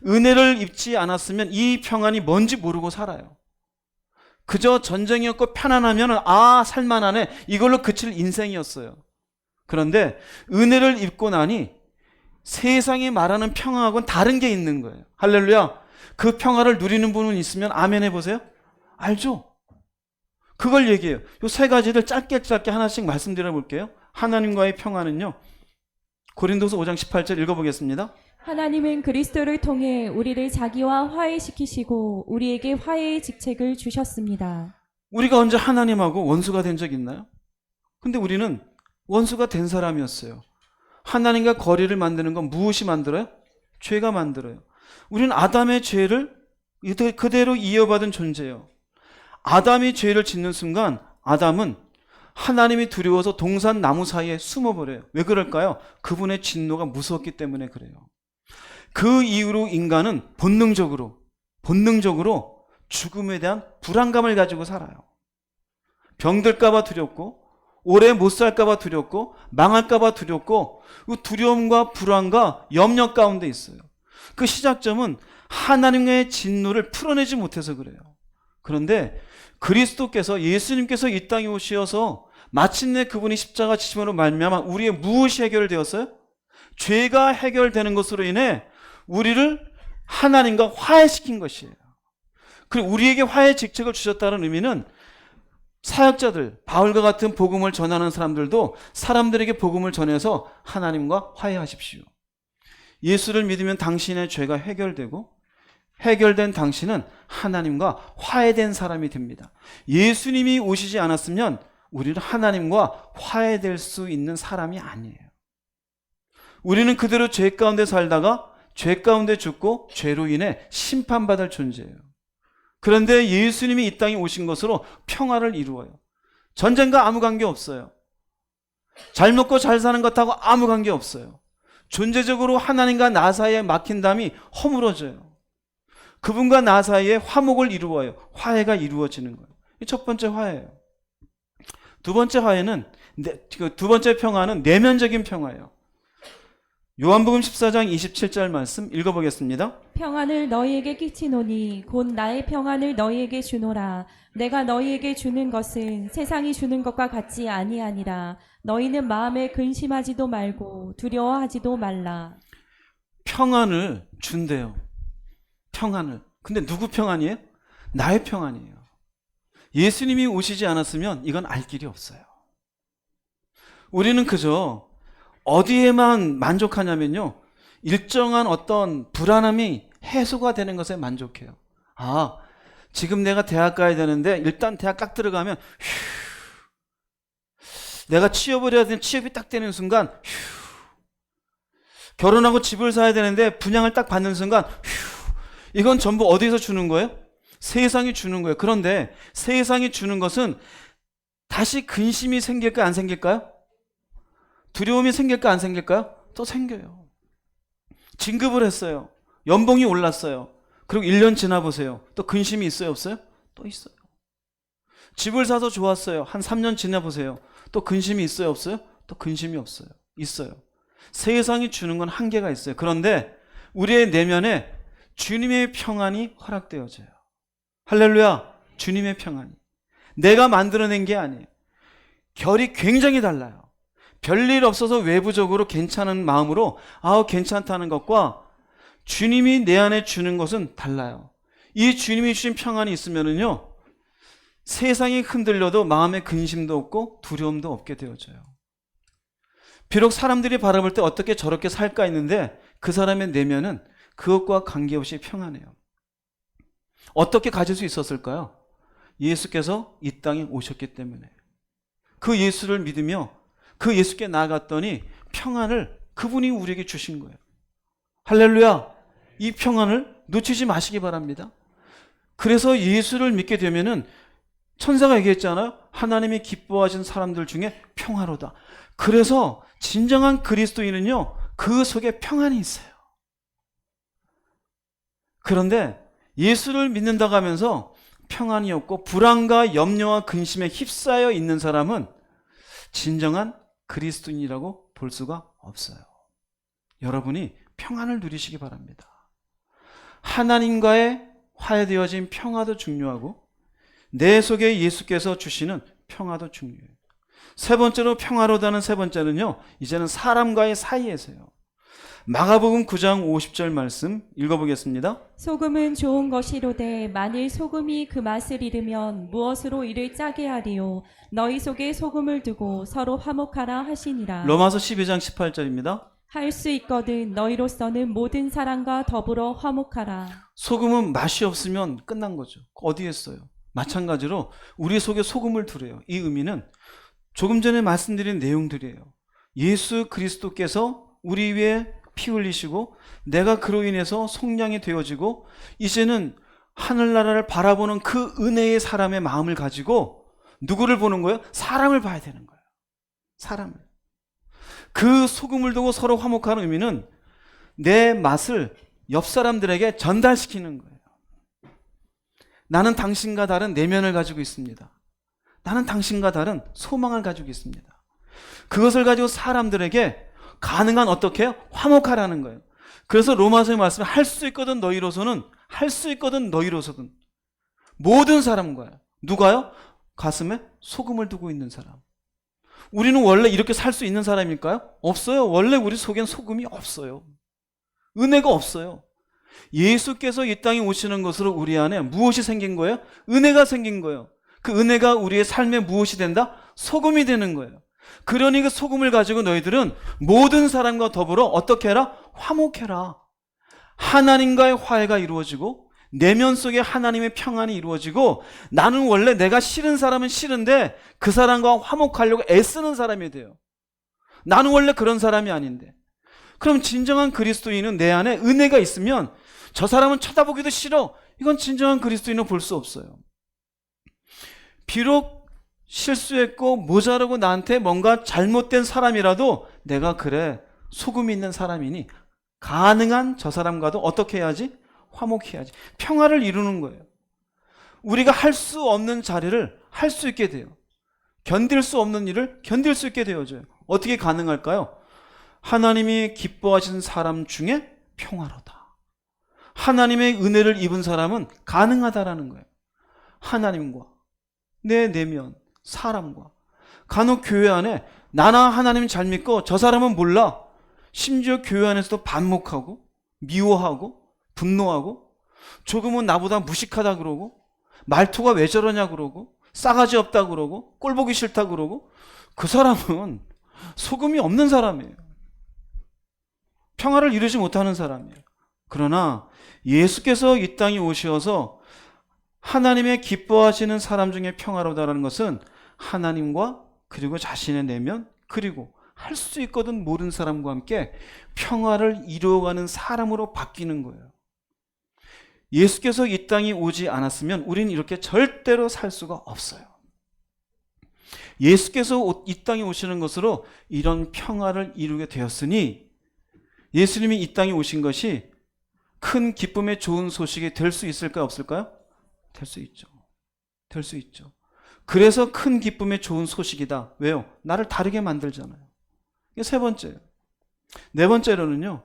은혜를 입지 않았으면 이 평안이 뭔지 모르고 살아요. 그저 전쟁이 없고 편안하면 살만하네, 이걸로 그칠 인생이었어요. 그런데 은혜를 입고 나니 세상이 말하는 평화하고는 다른 게 있는 거예요. 할렐루야. 그 평화를 누리는 분은 있으면 아멘 해보세요. 알죠? 그걸 얘기해요. 이 세 가지를 짧게 하나씩 말씀드려 볼게요. 하나님과의 평화는요, 고린도서 5장 18절 읽어보겠습니다. 하나님은 그리스도를 통해 우리를 자기와 화해시키시고 우리에게 화해의 직책을 주셨습니다. 우리가 언제 하나님하고 원수가 된 적 있나요? 근데 우리는 원수가 된 사람이었어요. 하나님과 거리를 만드는 건 무엇이 만들어요? 죄가 만들어요. 우리는 아담의 죄를 그대로 이어받은 존재예요. 아담이 죄를 짓는 순간 아담은 하나님이 두려워서 동산 나무 사이에 숨어버려요. 왜 그럴까요? 그분의 진노가 무서웠기 때문에 그래요. 그 이후로 인간은 본능적으로 죽음에 대한 불안감을 가지고 살아요. 병들까봐 두렵고, 오래 못 살까봐 두렵고, 망할까봐 두렵고, 그 두려움과 불안과 염려 가운데 있어요. 그 시작점은 하나님의 진노를 풀어내지 못해서 그래요. 그런데 그리스도께서, 예수님께서 이 땅에 오셔서 마침내 그분이 십자가 지심으로 말미암아 우리의 무엇이 해결되었어요? 죄가 해결되는 것으로 인해 우리를 하나님과 화해시킨 것이에요. 그리고 우리에게 화해 직책을 주셨다는 의미는 사역자들, 바울과 같은 복음을 전하는 사람들도 사람들에게 복음을 전해서 하나님과 화해하십시오. 예수를 믿으면 당신의 죄가 해결되고, 해결된 당신은 하나님과 화해된 사람이 됩니다. 예수님이 오시지 않았으면 우리는 하나님과 화해될 수 있는 사람이 아니에요. 우리는 그대로 죄 가운데 살다가 죄 가운데 죽고 죄로 인해 심판받을 존재예요. 그런데 예수님이 이 땅에 오신 것으로 평화를 이루어요. 전쟁과 아무 관계 없어요. 잘 먹고 잘 사는 것하고 아무 관계 없어요. 존재적으로 하나님과 나 사이에 막힌 담이 허물어져요. 그분과 나 사이에 화목을 이루어요. 화해가 이루어지는 거예요. 첫 번째 화해예요. 두 번째 화해는, 두 번째 평화는 내면적인 평화예요. 요한복음 14장 27절 말씀 읽어보겠습니다. 평안을 너희에게 끼치노니 곧 나의 평안을 너희에게 주노라. 내가 너희에게 주는 것은 세상이 주는 것과 같지 아니하니라. 너희는 마음에 근심하지도 말고 두려워하지도 말라. 평안을 준대요. 평안을. 근데 누구 평안이에요? 나의 평안이에요. 예수님이 오시지 않았으면 이건 알 길이 없어요. 우리는 그저 어디에만 만족하냐면요, 일정한 어떤 불안함이 해소가 되는 것에 만족해요. 지금 내가 대학 가야 되는데 일단 대학 딱 들어가면 내가 취업을 해야 되는, 취업이 딱 되는 순간 결혼하고 집을 사야 되는데 분양을 딱 받는 순간 이건 전부 어디서 주는 거예요? 세상이 주는 거예요. 그런데 세상이 주는 것은 다시 근심이 생길까요? 안 생길까요? 두려움이 생길까 안 생길까요? 또 생겨요. 진급을 했어요. 연봉이 올랐어요. 그리고 1년 지나보세요. 또 근심이 있어요? 없어요? 또 있어요. 집을 사서 좋았어요. 한 3년 지나보세요. 또 근심이 있어요? 없어요? 또 근심이 없어요. 있어요. 세상이 주는 건 한계가 있어요. 그런데 우리의 내면에 주님의 평안이 허락되어져요. 할렐루야. 주님의 평안이. 내가 만들어낸 게 아니에요. 결이 굉장히 달라요. 별일 없어서 외부적으로 괜찮은 마음으로 괜찮다는 것과 주님이 내 안에 주는 것은 달라요. 이 주님이 주신 평안이 있으면은요, 세상이 흔들려도 마음에 근심도 없고 두려움도 없게 되어져요. 비록 사람들이 바라볼 때 어떻게 저렇게 살까 했는데 그 사람의 내면은 그것과 관계없이 평안해요. 어떻게 가질 수 있었을까요? 예수께서 이 땅에 오셨기 때문에. 그 예수를 믿으며 그 예수께 나아갔더니 평안을 그분이 우리에게 주신 거예요. 할렐루야! 이 평안을 놓치지 마시기 바랍니다. 그래서 예수를 믿게 되면은 천사가 얘기했잖아요. 하나님이 기뻐하신 사람들 중에 평화로다. 그래서 진정한 그리스도인은요, 그 속에 평안이 있어요. 그런데 예수를 믿는다고 하면서 평안이 없고 불안과 염려와 근심에 휩싸여 있는 사람은 진정한 그리스도인이라고 볼 수가 없어요. 여러분이 평안을 누리시기 바랍니다. 하나님과의 화해되어진 평화도 중요하고 내 속에 예수께서 주시는 평화도 중요해요. 세 번째로 평화로다는 세 번째는요, 이제는 사람과의 사이에서요. 마가복음 9장 50절 말씀 읽어보겠습니다. 소금은 좋은 것이로되 만일 소금이 그 맛을 잃으면 무엇으로 이를 짜게 하리요. 너희 속에 소금을 두고 서로 화목하라 하시니라. 로마서 12장 18절입니다. 할 수 있거든 너희로서는 모든 사람과 더불어 화목하라. 소금은 맛이 없으면 끝난 거죠. 어디에 써요? 마찬가지로 우리 속에 소금을 두래요. 이 의미는 조금 전에 말씀드린 내용들이에요. 예수 그리스도께서 우리 위에 피 흘리시고 내가 그로 인해서 속량이 되어지고 이제는 하늘나라를 바라보는 그 은혜의 사람의 마음을 가지고 누구를 보는 거예요? 사람을 봐야 되는 거예요. 사람을. 그 소금을 두고 서로 화목하는 의미는 내 맛을 옆 사람들에게 전달시키는 거예요. 나는 당신과 다른 내면을 가지고 있습니다. 나는 당신과 다른 소망을 가지고 있습니다. 그것을 가지고 사람들에게 가능한 어떻게 해요? 화목하라는 거예요. 그래서 로마서의 말씀에 할 수 있거든 너희로서는, 할 수 있거든 너희로서는 모든 사람과요. 누가요? 가슴에 소금을 두고 있는 사람. 우리는 원래 이렇게 살 수 있는 사람일까요? 없어요. 원래 우리 속엔 소금이 없어요. 은혜가 없어요. 예수께서 이 땅에 오시는 것으로 우리 안에 무엇이 생긴 거예요? 은혜가 생긴 거예요. 그 은혜가 우리의 삶에 무엇이 된다? 소금이 되는 거예요. 그러니 그 소금을 가지고 너희들은 모든 사람과 더불어 어떻게 해라? 화목해라. 하나님과의 화해가 이루어지고 내면 속에 하나님의 평안이 이루어지고 나는 원래 내가 싫은 사람은 싫은데 그 사람과 화목하려고 애쓰는 사람이 돼요. 나는 원래 그런 사람이 아닌데. 그럼 진정한 그리스도인은 내 안에 은혜가 있으면 저 사람은 쳐다보기도 싫어. 이건 진정한 그리스도인은 볼 수 없어요. 비록 실수했고 모자르고 나한테 뭔가 잘못된 사람이라도 내가 그래 소금이 있는 사람이니 가능한 저 사람과도 어떻게 해야지? 화목해야지. 평화를 이루는 거예요. 우리가 할 수 없는 자리를 할 수 있게 돼요. 견딜 수 없는 일을 견딜 수 있게 되어져요. 어떻게 가능할까요? 하나님이 기뻐하시는 사람 중에 평화로다. 하나님의 은혜를 입은 사람은 가능하다라는 거예요. 하나님과 내 내면, 사람과. 간혹 교회 안에 나나 하나님 잘 믿고 저 사람은 몰라. 심지어 교회 안에서도 반목하고 미워하고 분노하고 조금은 나보다 무식하다 그러고 말투가 왜 저러냐 그러고 싸가지 없다 그러고 꼴보기 싫다 그러고 그 사람은 소금이 없는 사람이에요. 평화를 이루지 못하는 사람이에요. 그러나 예수께서 이 땅에 오셔서 하나님의 기뻐하시는 사람 중에 평화로다라는 것은 하나님과 그리고 자신의 내면 그리고 할 수 있거든 모르는 사람과 함께 평화를 이루어가는 사람으로 바뀌는 거예요. 예수께서 이 땅에 오지 않았으면 우리는 이렇게 절대로 살 수가 없어요. 예수께서 이 땅에 오시는 것으로 이런 평화를 이루게 되었으니 예수님이 이 땅에 오신 것이 큰 기쁨의 좋은 소식이 될 수 있을까요? 없을까요? 될 수 있죠. 될 수 있죠. 그래서 큰 기쁨의 좋은 소식이다. 왜요? 나를 다르게 만들잖아요. 이게 세 번째예요. 네 번째로는요.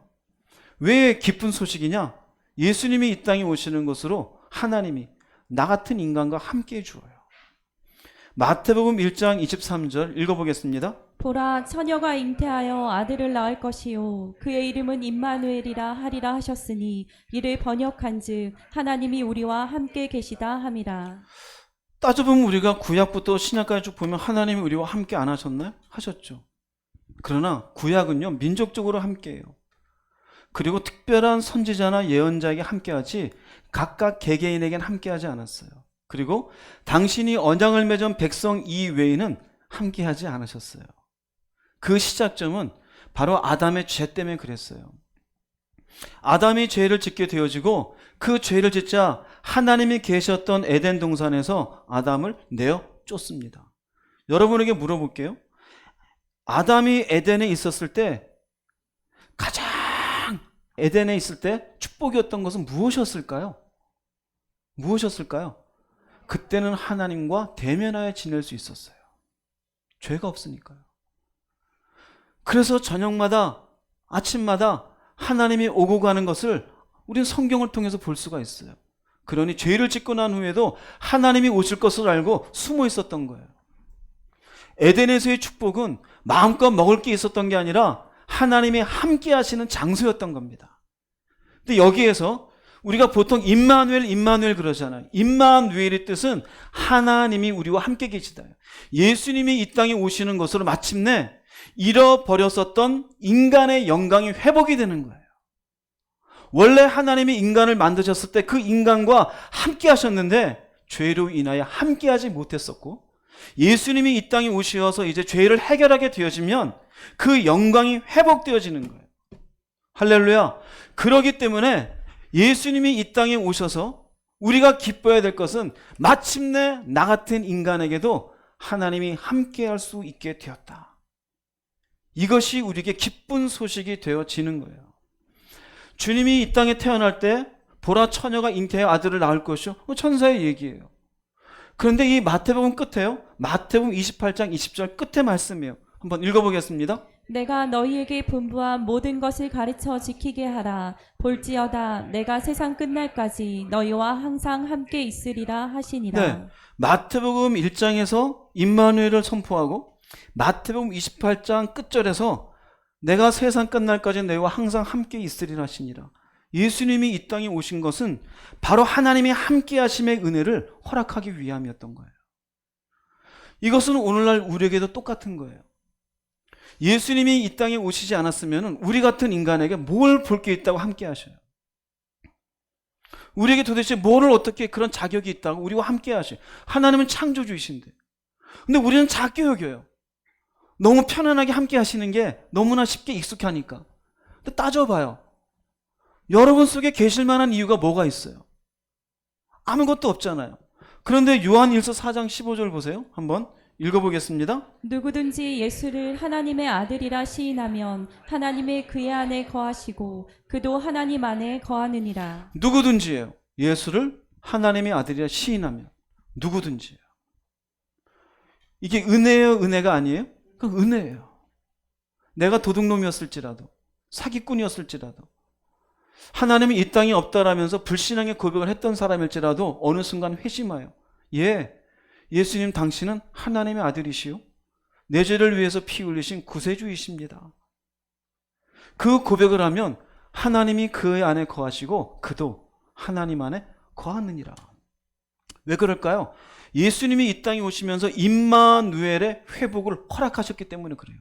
왜 기쁜 소식이냐? 예수님이 이 땅에 오시는 것으로 하나님이 나 같은 인간과 함께 해주어요. 마태복음 1장 23절 읽어보겠습니다. 보라 처녀가 잉태하여 아들을 낳을 것이요 그의 이름은 임마누엘이라 하리라 하셨으니 이를 번역한즉 하나님이 우리와 함께 계시다 함이라. 따져보면 우리가 구약부터 신약까지 쭉 보면 하나님이 우리와 함께 안 하셨나요? 하셨죠. 그러나 구약은요, 민족적으로 함께해요. 그리고 특별한 선지자나 예언자에게 함께하지 각각 개개인에게는 함께하지 않았어요. 그리고 당신이 언약을 맺은 백성 이외에는 함께하지 않으셨어요. 그 시작점은 바로 아담의 죄 때문에 그랬어요. 아담이 죄를 짓게 되어지고 그 죄를 짓자 하나님이 계셨던 에덴 동산에서 아담을 내어 쫓습니다. 여러분에게 물어볼게요. 아담이 에덴에 있었을 때 가장 에덴에 있을 때 축복이었던 것은 무엇이었을까요? 무엇이었을까요? 그때는 하나님과 대면하여 지낼 수 있었어요. 죄가 없으니까요. 그래서 저녁마다 아침마다 하나님이 오고 가는 것을 우리는 성경을 통해서 볼 수가 있어요. 그러니 죄를 짓고 난 후에도 하나님이 오실 것을 알고 숨어 있었던 거예요. 에덴에서의 축복은 마음껏 먹을 게 있었던 게 아니라 하나님이 함께 하시는 장소였던 겁니다. 근데 여기에서 우리가 보통 임마누엘 그러잖아요. 임마누엘의 뜻은 하나님이 우리와 함께 계시다. 예수님이 이 땅에 오시는 것으로 마침내 잃어버렸었던 인간의 영광이 회복이 되는 거예요. 원래 하나님이 인간을 만드셨을 때 그 인간과 함께 하셨는데 죄로 인하여 함께 하지 못했었고, 예수님이 이 땅에 오셔서 이제 죄를 해결하게 되어지면 그 영광이 회복되어지는 거예요. 할렐루야. 그러기 때문에 예수님이 이 땅에 오셔서 우리가 기뻐해야 될 것은 마침내 나 같은 인간에게도 하나님이 함께 할 수 있게 되었다. 이것이 우리에게 기쁜 소식이 되어지는 거예요. 주님이 이 땅에 태어날 때 보라 처녀가 잉태하여 아들을 낳을 것이요, 천사의 얘기예요. 그런데 이 마태복음 끝에요, 마태복음 28장 20절 끝에 말씀이에요. 한번 읽어보겠습니다. 내가 너희에게 분부한 모든 것을 가르쳐 지키게 하라. 볼지어다 내가 세상 끝날까지 너희와 항상 함께 있으리라 하시니라. 네, 마태복음 1장에서 임마누엘을 선포하고 마태복음 28장 끝절에서 내가 세상 끝날까지 너희와 항상 함께 있으리라 하시니라. 예수님이 이 땅에 오신 것은 바로 하나님이 함께 하심의 은혜를 허락하기 위함이었던 거예요. 이것은 오늘날 우리에게도 똑같은 거예요. 예수님이 이 땅에 오시지 않았으면 우리 같은 인간에게 뭘 볼 게 있다고 함께 하셔요? 우리에게 도대체 뭐를 어떻게 그런 자격이 있다고 우리와 함께 하셔요? 하나님은 창조주이신데. 근데 우리는 작게 여겨요. 너무 편안하게 함께 하시는 게 너무나 쉽게 익숙하니까. 근데 따져봐요. 여러분 속에 계실 만한 이유가 뭐가 있어요? 아무것도 없잖아요. 그런데 요한일서 4장 15절 보세요. 한번 읽어보겠습니다. 누구든지 예수를 하나님의 아들이라 시인하면 하나님의 그의 안에 거하시고 그도 하나님 안에 거하느니라. 누구든지예요. 예수를 하나님의 아들이라 시인하면 누구든지예요. 이게 은혜예요, 은혜가 아니에요? 그건 은혜예요. 내가 도둑놈이었을지라도, 사기꾼이었을지라도, 하나님이 이 땅에 없다라면서 불신앙의 고백을 했던 사람일지라도 어느 순간 회심하여, 예수님 당신은 하나님의 아들이시요, 내 죄를 위해서 피 흘리신 구세주이십니다. 그 고백을 하면 하나님이 그 안에 거하시고 그도 하나님 안에 거하느니라. 왜 그럴까요? 예수님이 이 땅에 오시면서 임마누엘의 회복을 허락하셨기 때문에 그래요.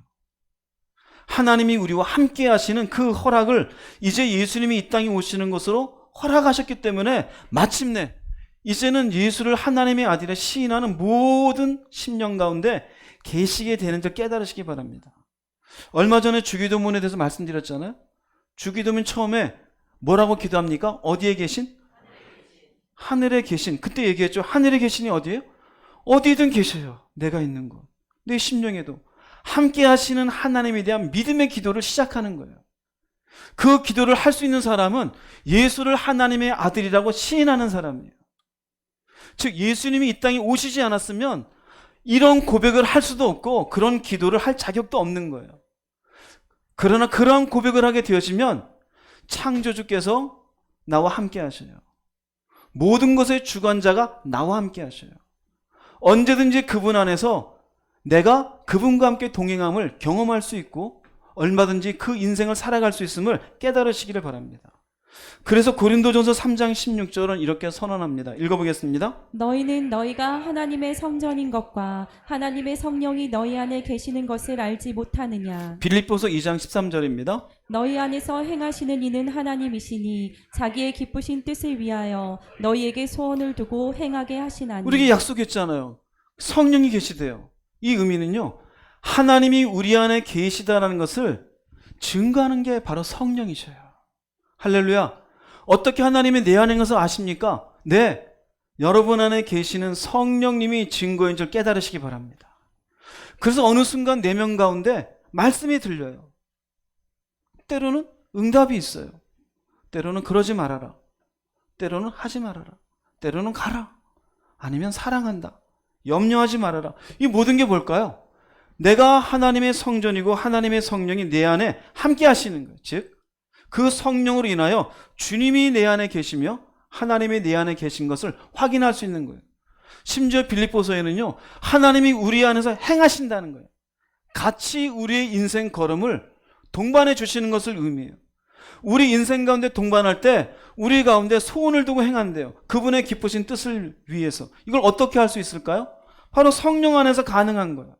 하나님이 우리와 함께 하시는 그 허락을 이제 예수님이 이 땅에 오시는 것으로 허락하셨기 때문에 마침내 이제는 예수를 하나님의 아들에 시인하는 모든 심령 가운데 계시게 되는 줄 깨달으시기 바랍니다. 얼마 전에 주기도문에 대해서 말씀드렸잖아요. 주기도문 처음에 뭐라고 기도합니까? 어디에 계신? 하늘에 계신. 그때 얘기했죠. 하늘에 계신이 어디예요? 어디든 계셔요. 내가 있는 곳. 내 심령에도. 함께 하시는 하나님에 대한 믿음의 기도를 시작하는 거예요. 그 기도를 할 수 있는 사람은 예수를 하나님의 아들이라고 시인하는 사람이에요. 즉 예수님이 이 땅에 오시지 않았으면 이런 고백을 할 수도 없고 그런 기도를 할 자격도 없는 거예요. 그러나 그런 고백을 하게 되어지면 창조주께서 나와 함께 하셔요. 모든 것의 주관자가 나와 함께 하셔요. 언제든지 그분 안에서 내가 그분과 함께 동행함을 경험할 수 있고 얼마든지 그 인생을 살아갈 수 있음을 깨달으시기를 바랍니다. 그래서 고린도전서 3장 16절은 이렇게 선언합니다. 읽어보겠습니다. 너희는 너희가 하나님의 성전인 것과 하나님의 성령이 너희 안에 계시는 것을 알지 못하느냐. 빌립보서 2장 13절입니다. 너희 안에서 행하시는 이는 하나님이시니 자기의 기쁘신 뜻을 위하여 너희에게 소원을 두고 행하게 하시나니. 우리에게 약속했잖아요. 성령이 계시대요. 이 의미는요, 하나님이 우리 안에 계시다라는 것을 증거하는 게 바로 성령이셔요. 할렐루야. 어떻게 하나님이 내 안에 있는 것을 아십니까? 네, 여러분 안에 계시는 성령님이 증거인 줄 깨달으시기 바랍니다. 그래서 어느 순간 내면 가운데 말씀이 들려요. 때로는 응답이 있어요. 때로는 그러지 말아라. 때로는 하지 말아라. 때로는 가라. 아니면 사랑한다. 염려하지 말아라. 이 모든 게 뭘까요? 내가 하나님의 성전이고 하나님의 성령이 내 안에 함께 하시는 거예요. 즉, 그 성령으로 인하여 주님이 내 안에 계시며 하나님이 내 안에 계신 것을 확인할 수 있는 거예요. 심지어 빌립보서에는요, 하나님이 우리 안에서 행하신다는 거예요. 같이 우리의 인생 걸음을 동반해 주시는 것을 의미해요. 우리 인생 가운데 동반할 때 우리 가운데 소원을 두고 행한대요. 그분의 기쁘신 뜻을 위해서. 이걸 어떻게 할 수 있을까요? 바로 성령 안에서 가능한 거예요.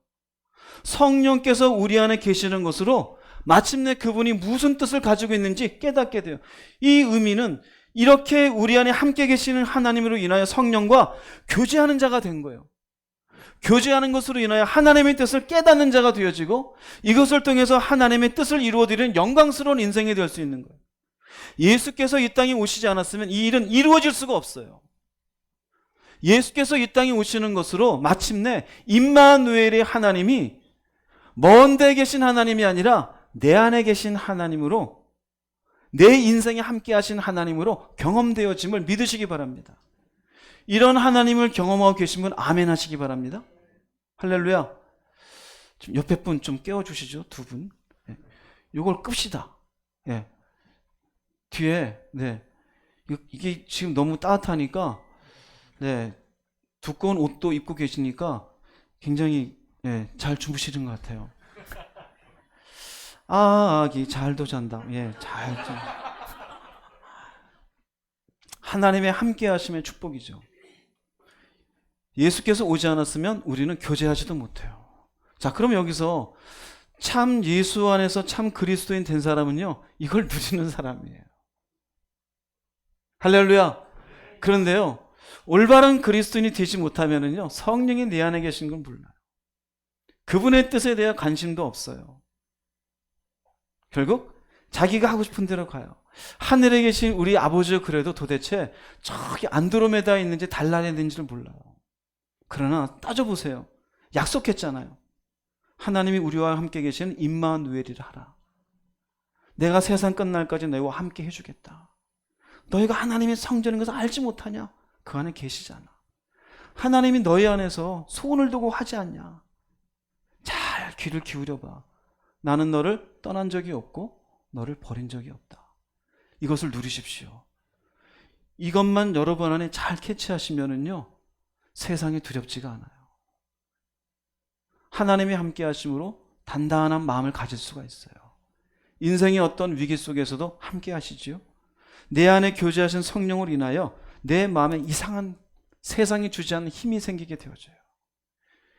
성령께서 우리 안에 계시는 것으로 마침내 그분이 무슨 뜻을 가지고 있는지 깨닫게 돼요. 이 의미는 이렇게 우리 안에 함께 계시는 하나님으로 인하여 성령과 교제하는 자가 된 거예요. 교제하는 것으로 인하여 하나님의 뜻을 깨닫는 자가 되어지고 이것을 통해서 하나님의 뜻을 이루어드리는 영광스러운 인생이 될 수 있는 거예요. 예수께서 이 땅에 오시지 않았으면 이 일은 이루어질 수가 없어요. 예수께서 이 땅에 오시는 것으로 마침내 임마누엘의 하나님이 먼 데 계신 하나님이 아니라 내 안에 계신 하나님으로, 내 인생에 함께 하신 하나님으로 경험되어짐을 믿으시기 바랍니다. 이런 하나님을 경험하고 계신 분 아멘 하시기 바랍니다. 할렐루야. 좀 옆에 분 좀 깨워주시죠. 두 분. 이걸 끕시다. 예. 뒤에, 네. 이게 지금 너무 따뜻하니까, 네. 두꺼운 옷도 입고 계시니까 굉장히, 잘 주무시는 것 같아요. 아기 잘도 잔다. 예, 잘 좀. 하나님의 함께 하심의 축복이죠. 예수께서 오지 않았으면 우리는 교제하지도 못해요. 자, 그럼 여기서 참 예수 안에서 참 그리스도인 된 사람은요, 이걸 누리는 사람이에요. 할렐루야. 그런데요, 올바른 그리스도인이 되지 못하면은요, 성령이 내 안에 계신 건 몰라요. 그분의 뜻에 대한 관심도 없어요. 결국 자기가 하고 싶은 대로 가요. 하늘에 계신 우리 아버지가 그래도 도대체 저기 안드로메다에 있는지 달날에 있는지를 몰라요. 그러나 따져보세요. 약속했잖아요. 하나님이 우리와 함께 계시는 임마누엘이라 하라. 내가 세상 끝날까지 너희와 함께 해주겠다. 너희가 하나님의 성전인 것을 알지 못하냐? 그 안에 계시잖아. 하나님이 너희 안에서 소원을 두고 하지 않냐? 잘 귀를 기울여봐. 나는 너를 떠난 적이 없고 너를 버린 적이 없다. 이것을 누리십시오. 이것만 여러분 안에 잘 캐치하시면은요, 세상이 두렵지가 않아요. 하나님이 함께 하심으로 단단한 마음을 가질 수가 있어요. 인생의 어떤 위기 속에서도 함께 하시지요. 내 안에 교제하신 성령으로 인하여 내 마음에 이상한 세상이 주지 않는 힘이 생기게 되어져요.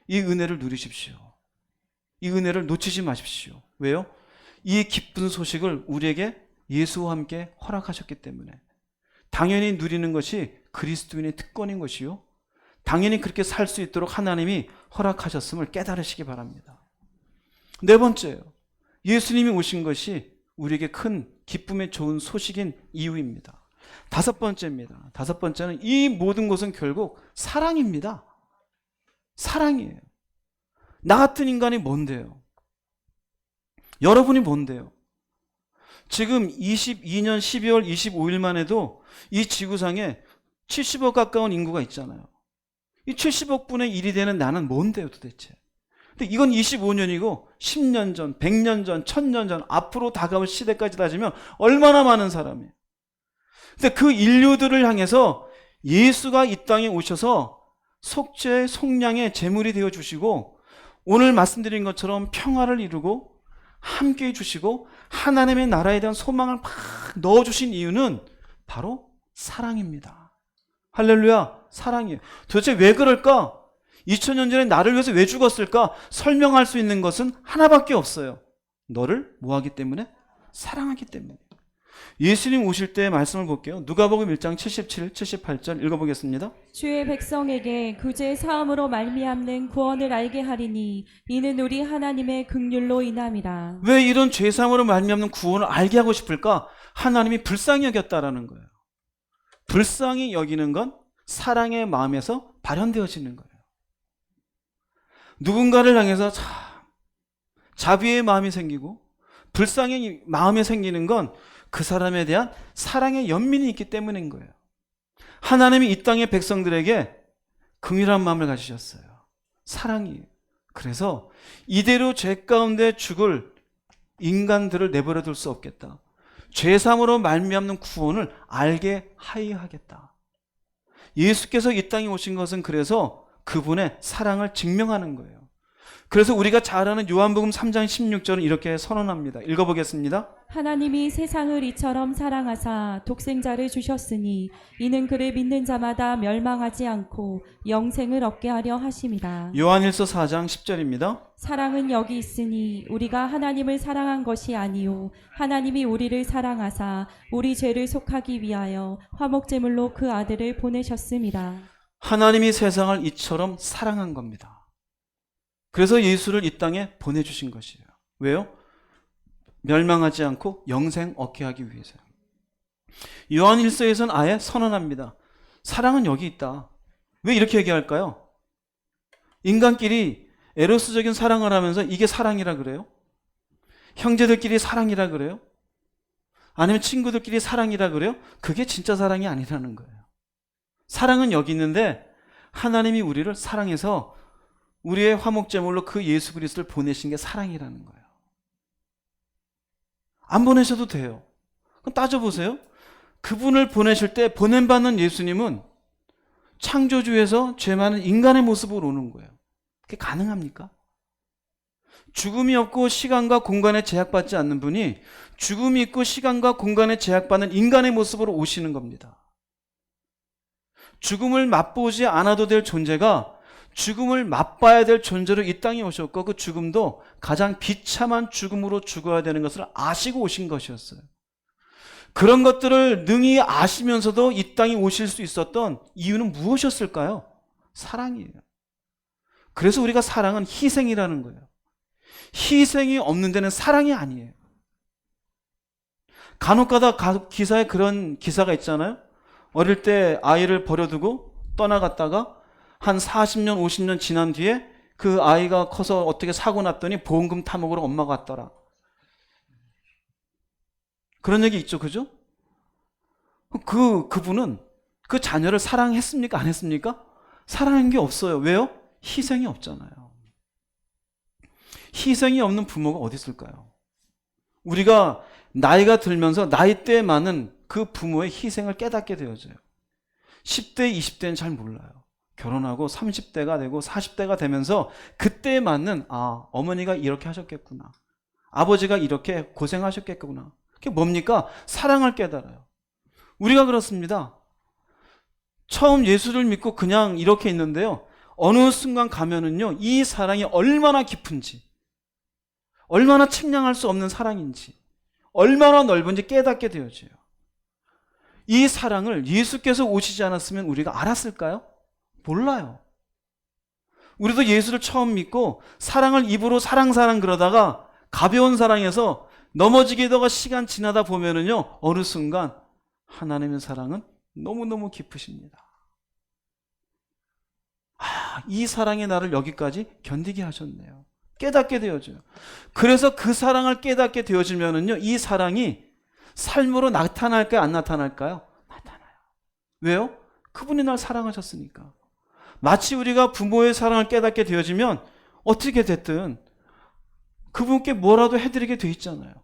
이 은혜를 누리십시오. 이 은혜를 놓치지 마십시오. 왜요? 이 기쁜 소식을 우리에게 예수와 함께 허락하셨기 때문에 당연히 누리는 것이 그리스도인의 특권인 것이요, 당연히 그렇게 살 수 있도록 하나님이 허락하셨음을 깨달으시기 바랍니다. 네 번째요, 예수님이 오신 것이 우리에게 큰 기쁨의 좋은 소식인 이유입니다. 다섯 번째입니다. 다섯 번째는 이 모든 것은 결국 사랑입니다. 사랑이에요. 나 같은 인간이 뭔데요? 여러분이 뭔데요? 지금 22년 12월 25일만 해도 이 지구상에 70억 가까운 인구가 있잖아요. 이 70억 분의 1이 되는 나는 뭔데요 도대체? 근데 이건 25년이고 10년 전, 100년 전, 1000년 전, 앞으로 다가올 시대까지 따지면 얼마나 많은 사람이에요. 근데 그 인류들을 향해서 예수가 이 땅에 오셔서 속죄, 속량의 제물이 되어주시고 오늘 말씀드린 것처럼 평화를 이루고 함께 해주시고 하나님의 나라에 대한 소망을 막 넣어주신 이유는 바로 사랑입니다. 할렐루야, 사랑이에요. 도대체 왜 그럴까? 2000년 전에 나를 위해서 왜 죽었을까? 설명할 수 있는 것은 하나밖에 없어요. 너를 뭐하기 때문에? 사랑하기 때문에. 예수님 오실 때의 말씀을 볼게요. 누가복음 1장 77, 78절 읽어보겠습니다. 주의 백성에게 구제 사함으로 말미암는 구원을 알게 하리니 이는 우리 하나님의 긍휼로 인함이라. 왜 이런 죄사함으로 말미암는 구원을 알게 하고 싶을까? 하나님이 불쌍히 여겼다라는 거예요. 불쌍히 여기는 건 사랑의 마음에서 발현되어지는 거예요. 누군가를 향해서 자비의 마음이 생기고 불쌍의 마음이 생기는 건 그 사람에 대한 사랑의 연민이 있기 때문인 거예요. 하나님이 이 땅의 백성들에게 긍휼한 마음을 가지셨어요. 사랑이에요. 그래서 이대로 죄 가운데 죽을 인간들을 내버려 둘 수 없겠다. 죄사함으로 말미암는 구원을 알게 하여 하겠다. 예수께서 이 땅에 오신 것은 그래서 그분의 사랑을 증명하는 거예요. 그래서 우리가 잘 아는 요한복음 3장 16절은 이렇게 선언합니다. 읽어보겠습니다. 하나님이 세상을 이처럼 사랑하사 독생자를 주셨으니 이는 그를 믿는 자마다 멸망하지 않고 영생을 얻게 하려 하심이라. 요한일서 4장 10절입니다. 사랑은 여기 있으니 우리가 하나님을 사랑한 것이 아니요 하나님이 우리를 사랑하사 우리 죄를 속하기 위하여 화목제물로 그 아들을 보내셨음이라. 하나님이 세상을 이처럼 사랑한 겁니다. 그래서 예수를 이 땅에 보내주신 것이에요. 왜요? 멸망하지 않고 영생 얻게 하기 위해서요. 요한일서에서는 아예 선언합니다. 사랑은 여기 있다. 왜 이렇게 얘기할까요? 인간끼리 에로스적인 사랑을 하면서 이게 사랑이라 그래요? 형제들끼리 사랑이라 그래요? 아니면 친구들끼리 사랑이라 그래요? 그게 진짜 사랑이 아니라는 거예요. 사랑은 여기 있는데 하나님이 우리를 사랑해서 우리의 화목제물로 그 예수 그리스도를 보내신 게 사랑이라는 거예요. 안 보내셔도 돼요. 그럼 따져보세요. 그분을 보내실 때 보냄받는 예수님은 창조주에서 죄 많은 인간의 모습으로 오는 거예요. 그게 가능합니까? 죽음이 없고 시간과 공간에 제약받지 않는 분이 죽음이 있고 시간과 공간에 제약받는 인간의 모습으로 오시는 겁니다. 죽음을 맛보지 않아도 될 존재가 죽음을 맛봐야 될 존재로 이 땅에 오셨고 그 죽음도 가장 비참한 죽음으로 죽어야 되는 것을 아시고 오신 것이었어요. 그런 것들을 능히 아시면서도 이 땅에 오실 수 있었던 이유는 무엇이었을까요? 사랑이에요. 그래서 우리가 사랑은 희생이라는 거예요. 희생이 없는 데는 사랑이 아니에요. 간혹가다 기사에 그런 기사가 있잖아요. 어릴 때 아이를 버려두고 떠나갔다가 한 40년, 50년 지난 뒤에 그 아이가 커서 어떻게 사고 났더니 보험금 타먹으러 엄마가 왔더라. 그런 얘기 있죠, 그죠? 그분은 그 자녀를 사랑했습니까? 안 했습니까? 사랑한 게 없어요. 왜요? 희생이 없잖아요. 희생이 없는 부모가 어디 있을까요? 우리가 나이가 들면서 나이대에 많은 그 부모의 희생을 깨닫게 되어져요. 10대, 20대는 잘 몰라요. 결혼하고 30대가 되고 40대가 되면서 그때에 맞는 어머니가 이렇게 하셨겠구나. 아버지가 이렇게 고생하셨겠구나. 그게 뭡니까? 사랑을 깨달아요. 우리가 그렇습니다. 처음 예수를 믿고 그냥 이렇게 있는데요. 어느 순간 가면은요. 이 사랑이 얼마나 깊은지, 얼마나 측량할 수 없는 사랑인지, 얼마나 넓은지 깨닫게 되어져요. 이 사랑을 예수께서 오시지 않았으면 우리가 알았을까요? 몰라요. 우리도 예수를 처음 믿고 사랑을 입으로 사랑 그러다가 가벼운 사랑에서 넘어지게다가 시간 지나다 보면은요 어느 순간 하나님의 사랑은 너무너무 깊으십니다. 이 사랑이 나를 여기까지 견디게 하셨네요. 깨닫게 되어져요. 그래서 그 사랑을 깨닫게 되어지면은요 이 사랑이 삶으로 나타날까요? 안 나타날까요? 나타나요. 왜요? 그분이 날 사랑하셨으니까. 마치 우리가 부모의 사랑을 깨닫게 되어지면 어떻게 됐든 그분께 뭐라도 해드리게 돼 있잖아요.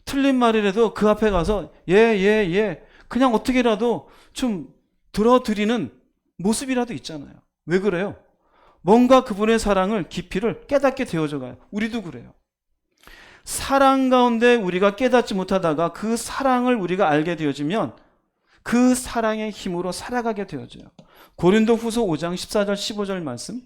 틀린 말이라도 그 앞에 가서 예 그냥 어떻게라도 좀 들어드리는 모습이라도 있잖아요. 왜 그래요? 뭔가 그분의 사랑을 깊이를 깨닫게 되어져 가요. 우리도 그래요. 사랑 가운데 우리가 깨닫지 못하다가 그 사랑을 우리가 알게 되어지면 그 사랑의 힘으로 살아가게 되어져요. 고린도후서 5장 14절 15절 말씀.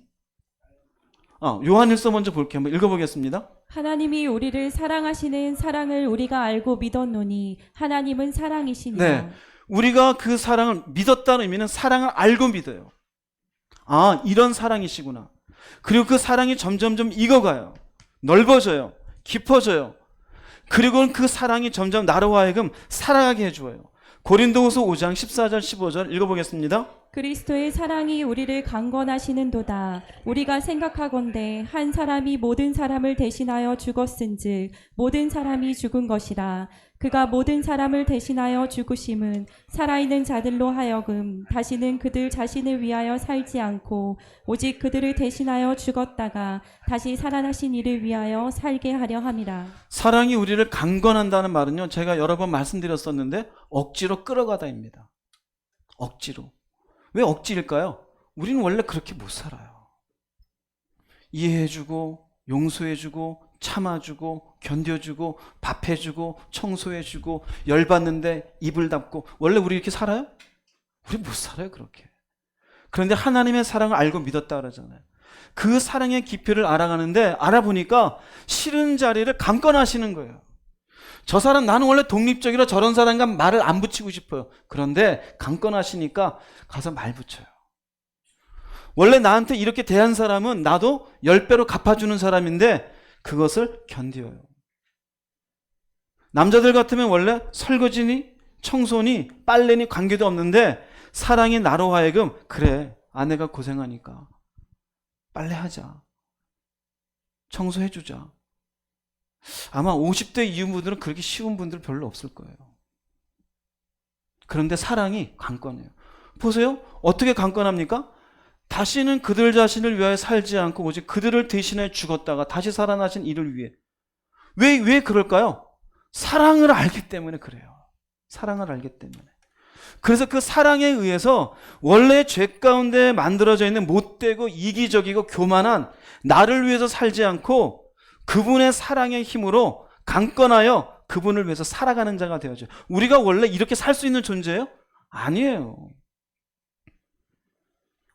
요한일서 먼저 볼게요. 한번 읽어보겠습니다. 하나님이 우리를 사랑하시는 사랑을 우리가 알고 믿었노니 하나님은 사랑이시니라. 네, 우리가 그 사랑을 믿었다는 의미는 사랑을 알고 믿어요. 이런 사랑이시구나. 그리고 그 사랑이 점점점 익어가요. 넓어져요. 깊어져요. 그리고 그 사랑이 점점 나로 하여금 살아가게 해줘요. 고린도후서 5장 14절 15절 읽어보겠습니다. 그리스도의 사랑이 우리를 강권하시는도다. 우리가 생각하건대 한 사람이 모든 사람을 대신하여 죽었은즉 모든 사람이 죽은 것이라. 그가 모든 사람을 대신하여 죽으심은 살아있는 자들로 하여금 다시는 그들 자신을 위하여 살지 않고 오직 그들을 대신하여 죽었다가 다시 살아나신 이를 위하여 살게 하려 함이라. 사랑이 우리를 강권한다는 말은요, 제가 여러 번 말씀드렸었는데 억지로 끌어가다입니다. 억지로. 왜 억지일까요? 우리는 원래 그렇게 못 살아요. 이해해주고 용서해주고 참아주고 견뎌주고 밥해주고 청소해주고 열받는데 입을 닫고, 원래 우리 이렇게 살아요? 우리 못 살아요 그렇게. 그런데 하나님의 사랑을 알고 믿었다 그러잖아요. 그 사랑의 깊이를 알아가는데 알아보니까 싫은 자리를 강권하시는 거예요. 저 사람, 나는 원래 독립적이라 저런 사람과 말을 안 붙이고 싶어요. 그런데 강권하시니까 가서 말 붙여요. 원래 나한테 이렇게 대한 사람은 나도 10배로 갚아주는 사람인데 그것을 견뎌요. 남자들 같으면 원래 설거지니 청소니 빨래니 관계도 없는데 사랑이 나로 하여금, 그래 아내가 고생하니까 빨래하자, 청소해주자. 아마 50대 이후 분들은 그렇게 쉬운 분들 별로 없을 거예요. 그런데 사랑이 강권해요. 보세요. 어떻게 강권합니까? 다시는 그들 자신을 위하여 살지 않고 오직 그들을 대신해 죽었다가 다시 살아나신 이를 위해. 왜 그럴까요? 사랑을 알기 때문에 그래요. 사랑을 알기 때문에. 그래서 그 사랑에 의해서 원래 죄 가운데 만들어져 있는 못되고 이기적이고 교만한 나를 위해서 살지 않고 그분의 사랑의 힘으로 강권하여 그분을 위해서 살아가는 자가 되어져요. 우리가 원래 이렇게 살 수 있는 존재예요? 아니에요.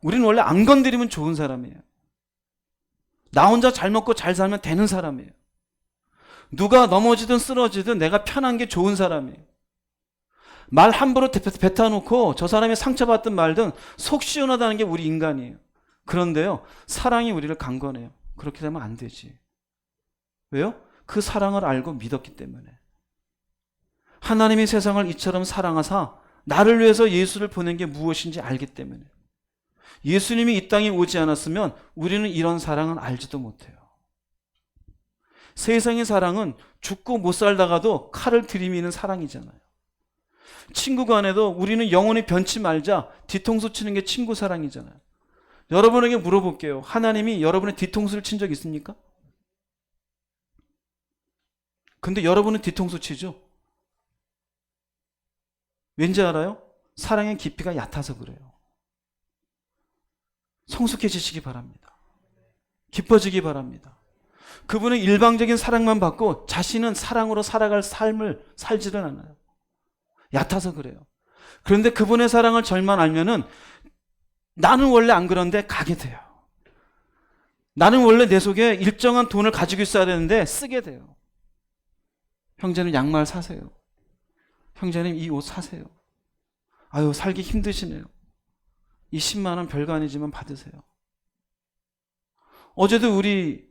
우리는 원래 안 건드리면 좋은 사람이에요. 나 혼자 잘 먹고 잘 살면 되는 사람이에요. 누가 넘어지든 쓰러지든 내가 편한 게 좋은 사람이에요. 말 함부로 뱉어놓고 저 사람이 상처받든 말든 속 시원하다는 게 우리 인간이에요. 그런데요, 사랑이 우리를 강권해요. 그렇게 되면 안 되지. 왜요? 그 사랑을 알고 믿었기 때문에. 하나님이 세상을 이처럼 사랑하사 나를 위해서 예수를 보낸 게 무엇인지 알기 때문에. 예수님이 이 땅에 오지 않았으면 우리는 이런 사랑은 알지도 못해요. 세상의 사랑은 죽고 못 살다가도 칼을 들이미는 사랑이잖아요. 친구 간에도 우리는 영원히 변치 말자 뒤통수 치는 게 친구 사랑이잖아요. 여러분에게 물어볼게요. 하나님이 여러분의 뒤통수를 친 적 있습니까? 근데 여러분은 뒤통수 치죠? 왠지 알아요? 사랑의 깊이가 얕아서 그래요. 성숙해지시기 바랍니다. 깊어지기 바랍니다. 그분의 일방적인 사랑만 받고 자신은 사랑으로 살아갈 삶을 살지는 않아요. 얕아서 그래요. 그런데 그분의 사랑을 절만 알면은 나는 원래 안 그런데 가게 돼요. 나는 원래 내 속에 일정한 돈을 가지고 있어야 되는데 쓰게 돼요. 형제는 양말 사세요. 형제는 이 옷 사세요. 아유, 살기 힘드시네요. 이 10만 원 별거 아니지만 받으세요. 어제도 우리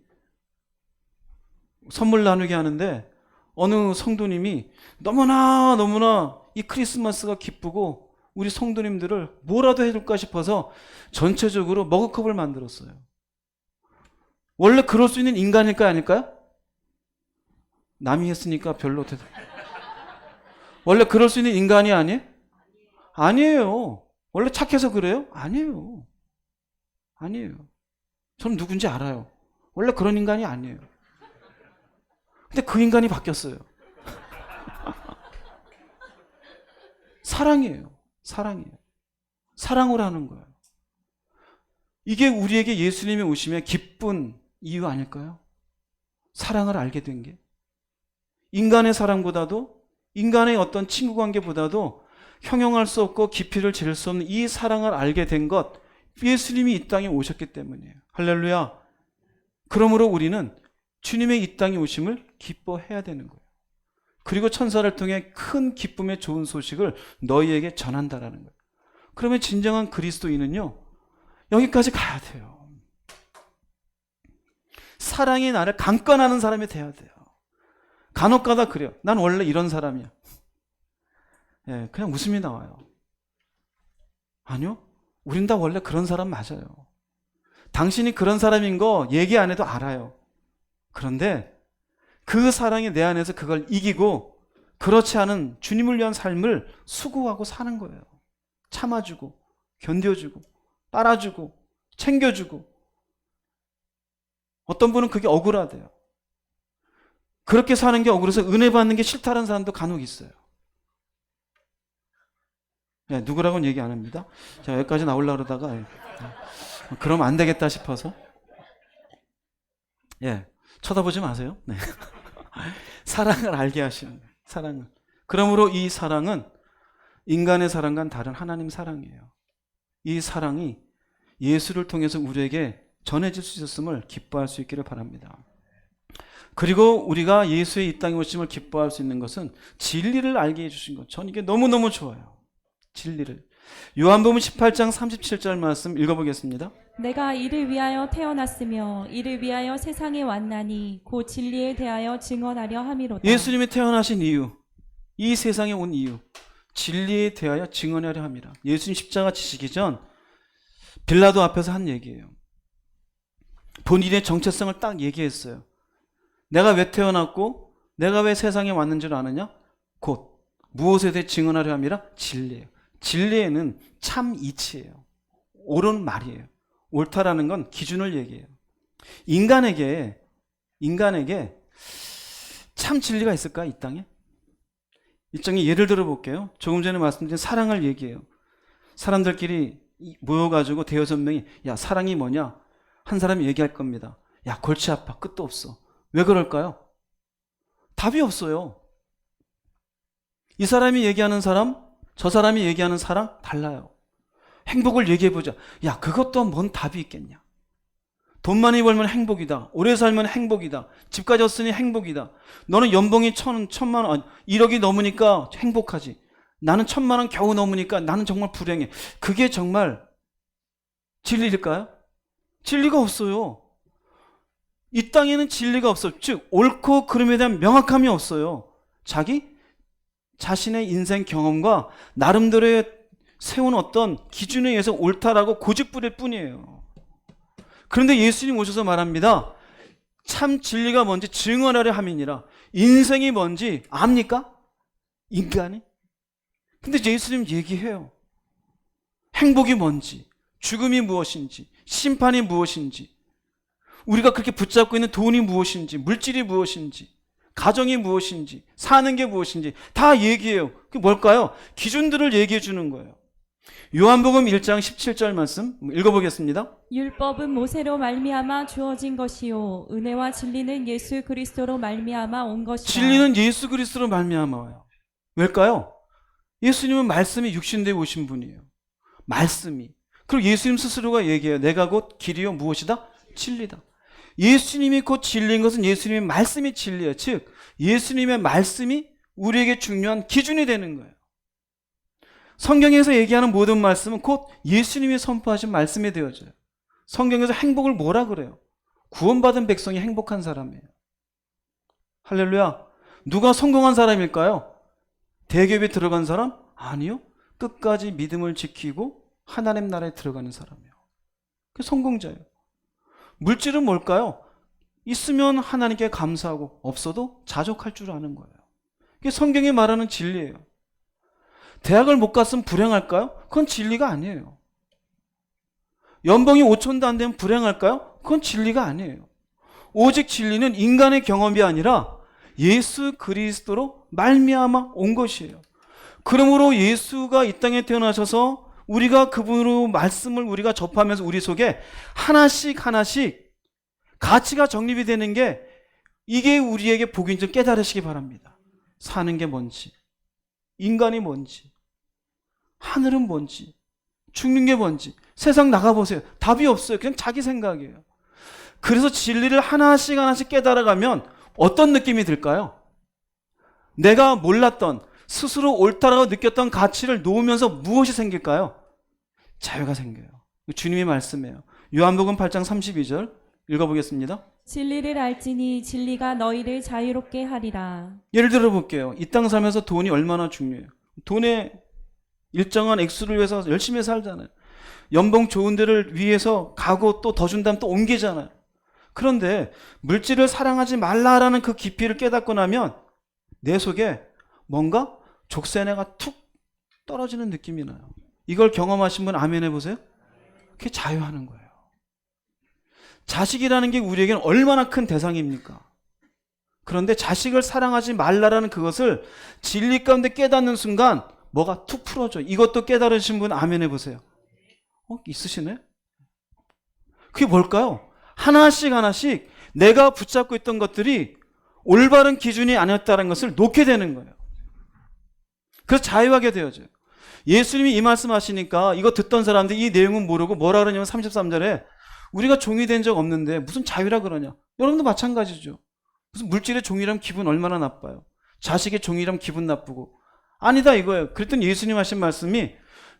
선물 나누기 하는데 어느 성도님이 너무나 이 크리스마스가 기쁘고 우리 성도님들을 뭐라도 해줄까 싶어서 전체적으로 머그컵을 만들었어요. 원래 그럴 수 있는 인간일까요, 아닐까요? 남이 했으니까 별로 원래 그럴 수 있는 인간이 아니에요? 아니에요. 원래 착해서 그래요? 아니에요. 저는 누군지 알아요. 원래 그런 인간이 아니에요. 근데 그 인간이 바뀌었어요. 사랑이에요. 사랑으로 하는 거예요. 이게 우리에게 예수님이 오시면 기쁜 이유 아닐까요? 사랑을 알게 된 게. 인간의 사랑보다도, 인간의 어떤 친구 관계보다도 형용할 수 없고 깊이를 재를 수 없는 이 사랑을 알게 된 것, 예수님이 이 땅에 오셨기 때문이에요. 할렐루야. 그러므로 우리는 주님의 이 땅에 오심을 기뻐해야 되는 거예요. 그리고 천사를 통해 큰 기쁨의 좋은 소식을 너희에게 전한다라는 거예요. 그러면 진정한 그리스도인은요, 여기까지 가야 돼요. 사랑이 나를 강권하는 사람이 돼야 돼요. 간혹가다 그래요. 난 원래 이런 사람이야. 예, 그냥 웃음이 나와요. 아니요, 우린 다 원래 그런 사람 맞아요. 당신이 그런 사람인 거 얘기 안 해도 알아요. 그런데 그 사랑이 내 안에서 그걸 이기고 그렇지 않은 주님을 위한 삶을 수고하고 사는 거예요. 참아주고 견뎌주고 따라주고 챙겨주고. 어떤 분은 그게 억울하대요. 그렇게 사는 게 억울해서 은혜 받는 게 싫다는 사람도 간혹 있어요. 네, 누구라고는 얘기 안 합니다. 제가 여기까지 나오려고 그러다가 그러면 안 되겠다 싶어서 쳐다보지 마세요. 네. 사랑을 알게 하시는 거예요. 사랑을. 그러므로 이 사랑은 인간의 사랑과는 다른 하나님 사랑이에요. 이 사랑이 예수를 통해서 우리에게 전해질 수 있었음을 기뻐할 수 있기를 바랍니다. 그리고 우리가 예수의 이 땅에 오심을 기뻐할 수 있는 것은 진리를 알게 해주신 것. 전 이게 너무너무 좋아요. 진리를. 요한복음 18장 37절 말씀 읽어보겠습니다. 내가 이를 위하여 태어났으며 이를 위하여 세상에 왔나니 곧 진리에 대하여 증언하려 함이로다. 예수님이 태어나신 이유, 이 세상에 온 이유, 진리에 대하여 증언하려 함이라. 예수님 십자가 지시기 전 빌라도 앞에서 한 얘기예요. 본인의 정체성을 딱 얘기했어요. 내가 왜 태어났고 내가 왜 세상에 왔는 줄 아느냐? 곧 무엇에 대해 증언하려 함이라? 진리예요. 진리에는 참 이치예요. 옳은 말이에요. 옳다라는 건 기준을 얘기해요. 인간에게 참 진리가 있을까? 이 땅에? 이 땅에 예를 들어 볼게요. 조금 전에 말씀드린 사랑을 얘기해요. 사람들끼리 모여가지고 대여섯 명이 야, 사랑이 뭐냐? 한 사람이 얘기할 겁니다. 야, 골치 아파. 끝도 없어. 왜 그럴까요? 답이 없어요. 이 사람이 얘기하는 사람, 저 사람이 얘기하는 사랑 달라요. 행복을 얘기해보자. 야, 그것 또한 뭔 답이 있겠냐? 돈 많이 벌면 행복이다. 오래 살면 행복이다. 집 가졌으니 행복이다. 너는 연봉이 1,000만 원, 1억이 넘으니까 행복하지. 나는 1,000만 원 겨우 넘으니까 나는 정말 불행해. 그게 정말 진리일까요? 진리가 없어요. 이 땅에는 진리가 없어요. 즉 옳고 그름에 대한 명확함이 없어요. 자신의 인생 경험과 나름대로의 세운 어떤 기준에 의해서 옳다라고 고집부릴 뿐이에요. 그런데 예수님 오셔서 말합니다. 참 진리가 뭔지 증언하려 함이니라. 인생이 뭔지 압니까? 인간이? 근데 예수님 얘기해요. 행복이 뭔지, 죽음이 무엇인지, 심판이 무엇인지, 우리가 그렇게 붙잡고 있는 돈이 무엇인지, 물질이 무엇인지, 가정이 무엇인지, 사는 게 무엇인지 다 얘기해요. 그게 뭘까요? 기준들을 얘기해 주는 거예요. 요한복음 1장 17절 말씀 읽어보겠습니다. 율법은 모세로 말미암아 주어진 것이요 은혜와 진리는 예수 그리스도로 말미암아 온 것이다. 진리는 예수 그리스도로 말미암아 와요. 왜일까요? 예수님은 말씀이 육신되어 오신 분이에요. 말씀이. 그리고 예수님 스스로가 얘기해요. 내가 곧 길이요 무엇이다? 진리다. 예수님이 곧 진리인 것은 예수님의 말씀이 진리예요. 즉 예수님의 말씀이 우리에게 중요한 기준이 되는 거예요. 성경에서 얘기하는 모든 말씀은 곧 예수님이 선포하신 말씀이 되어져요. 성경에서 행복을 뭐라 그래요? 구원받은 백성이 행복한 사람이에요. 할렐루야. 누가 성공한 사람일까요? 대기업에 들어간 사람? 아니요. 끝까지 믿음을 지키고 하나님 나라에 들어가는 사람이에요. 그게 성공자예요. 물질은 뭘까요? 있으면 하나님께 감사하고 없어도 자족할 줄 아는 거예요. 이게 성경이 말하는 진리예요. 대학을 못 갔으면 불행할까요? 그건 진리가 아니에요. 연봉이 5천도 안 되면 불행할까요? 그건 진리가 아니에요. 오직 진리는 인간의 경험이 아니라 예수 그리스도로 말미암아 온 것이에요. 그러므로 예수가 이 땅에 태어나셔서 우리가 그분으로 말씀을 우리가 접하면서 우리 속에 하나씩 가치가 정립이 되는 게 이게 우리에게 복인 줄 깨달으시기 바랍니다. 사는 게 뭔지, 인간이 뭔지, 하늘은 뭔지, 죽는 게 뭔지. 세상 나가보세요. 답이 없어요. 그냥 자기 생각이에요. 그래서 진리를 하나씩 하나씩 깨달아가면 어떤 느낌이 들까요? 내가 몰랐던, 스스로 옳다라고 느꼈던 가치를 놓으면서 무엇이 생길까요? 자유가 생겨요. 주님이 말씀해요. 요한복음 8장 32절 읽어보겠습니다. 진리를 알지니 진리가 너희를 자유롭게 하리라. 예를 들어 볼게요. 이 땅 살면서 돈이 얼마나 중요해요. 돈에 일정한 액수를 위해서 열심히 살잖아요. 연봉 좋은 데를 위해서 가고 또 더 준 다음 또 옮기잖아요. 그런데 물질을 사랑하지 말라라는 그 깊이를 깨닫고 나면 내 속에 뭔가 족쇄내가 툭 떨어지는 느낌이 나요. 이걸 경험하신 분 아멘 해보세요. 그게 자유하는 거예요. 자식이라는 게 우리에게는 얼마나 큰 대상입니까? 그런데 자식을 사랑하지 말라라는 그것을 진리 가운데 깨닫는 순간 뭐가 툭 풀어져. 이것도 깨달으신 분 아멘 해보세요. 있으시네? 그게 뭘까요? 하나씩 하나씩 내가 붙잡고 있던 것들이 올바른 기준이 아니었다는 것을 놓게 되는 거예요. 그래서 자유하게 되어져요. 예수님이 이 말씀 하시니까 이거 듣던 사람들 이 내용은 모르고 뭐라 그러냐면 33절에 우리가 종이 된 적 없는데 무슨 자유라 그러냐. 여러분도 마찬가지죠. 무슨 물질의 종이라면 기분 얼마나 나빠요. 자식의 종이라면 기분 나쁘고. 아니다 이거예요. 그랬더니 예수님 하신 말씀이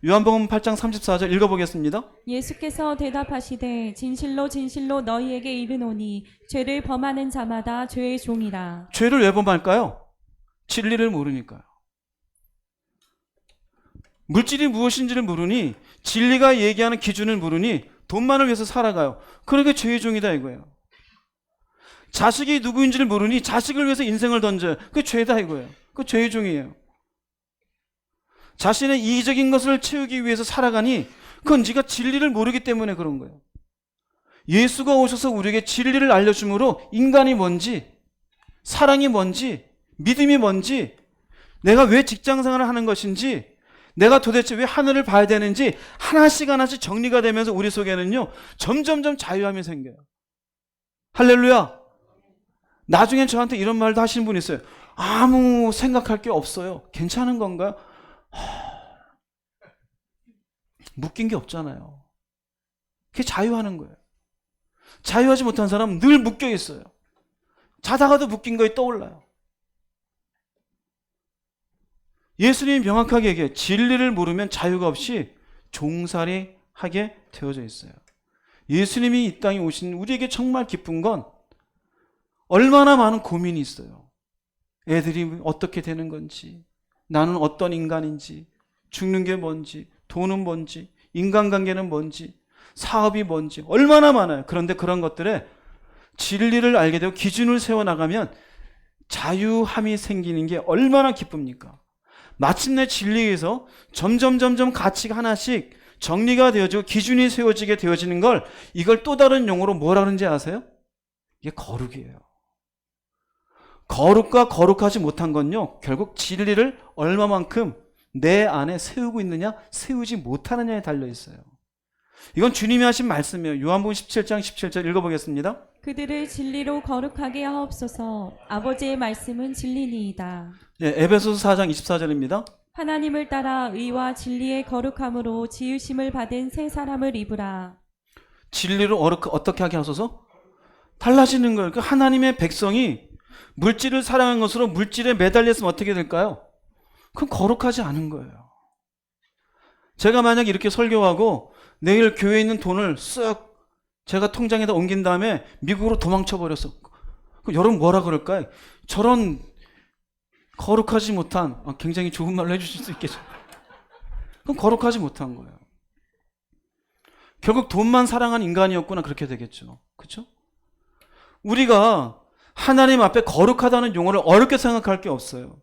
요한복음 8장 34절 읽어보겠습니다. 예수께서 대답하시되 진실로 진실로 너희에게 이르노니 죄를 범하는 자마다 죄의 종이라. 죄를 왜 범할까요? 진리를 모르니까요. 물질이 무엇인지를 모르니 진리가 얘기하는 기준을 모르니 돈만을 위해서 살아가요. 그러게 죄의 종이다 이거예요. 자식이 누구인지를 모르니 자식을 위해서 인생을 던져요. 그게 죄다 이거예요. 그 죄의 종이에요. 자신의 이기적인 것을 채우기 위해서 살아가니 그건 네가 진리를 모르기 때문에 그런 거예요. 예수가 오셔서 우리에게 진리를 알려줌으로 인간이 뭔지, 사랑이 뭔지, 믿음이 뭔지, 내가 왜 직장생활을 하는 것인지, 내가 도대체 왜 하늘을 봐야 되는지 하나씩 하나씩 정리가 되면서 우리 속에는요 점점점 자유함이 생겨요. 할렐루야. 나중엔 저한테 이런 말도 하시는 분이 있어요. 아무 생각할 게 없어요. 괜찮은 건가요? 묶인 게 없잖아요. 그게 자유하는 거예요. 자유하지 못한 사람은 늘 묶여 있어요. 자다가도 묶인 거에 떠올라요. 예수님이 명확하게 얘기해요. 진리를 모르면 자유가 없이 종살이 하게 되어져 있어요. 예수님이 이 땅에 오신 우리에게 정말 기쁜 건 얼마나 많은 고민이 있어요. 애들이 어떻게 되는 건지, 나는 어떤 인간인지, 죽는 게 뭔지, 돈은 뭔지, 인간관계는 뭔지, 사업이 뭔지 얼마나 많아요. 그런데 그런 것들에 진리를 알게 되고 기준을 세워나가면 자유함이 생기는 게 얼마나 기쁩니까? 마침내 진리에서 점점 가치가 하나씩 정리가 되어지고 기준이 세워지게 되어지는 걸 이걸 또 다른 용어로 뭐라 그러는지 아세요? 이게 거룩이에요. 거룩과 거룩하지 못한 건요 결국 진리를 얼마만큼 내 안에 세우고 있느냐 세우지 못하느냐에 달려있어요. 이건 주님이 하신 말씀이에요. 요한복음 17장 17절 읽어보겠습니다. 그들을 진리로 거룩하게 하옵소서. 아버지의 말씀은 진리니이다. 네, 에베소서 4장 24절입니다. 하나님을 따라 의와 진리의 거룩함으로 지으심을 받은 새 사람을 입으라. 진리로 어떻게 하게 하소서? 달라지는 거예요. 그 하나님의 백성이 물질을 사랑한 것으로 물질에 매달렸으면 어떻게 될까요? 그건 거룩하지 않은 거예요. 제가 만약 이렇게 설교하고 내일 교회에 있는 돈을 쓱 제가 통장에다 옮긴 다음에 미국으로 도망쳐 버렸어. 그럼 여러분 뭐라 그럴까요? 저런 거룩하지 못한, 굉장히 좋은 말로 해주실 수 있겠죠. 그럼 거룩하지 못한 거예요. 결국 돈만 사랑한 인간이었구나 그렇게 되겠죠. 그렇죠? 우리가 하나님 앞에 거룩하다는 용어를 어렵게 생각할 게 없어요.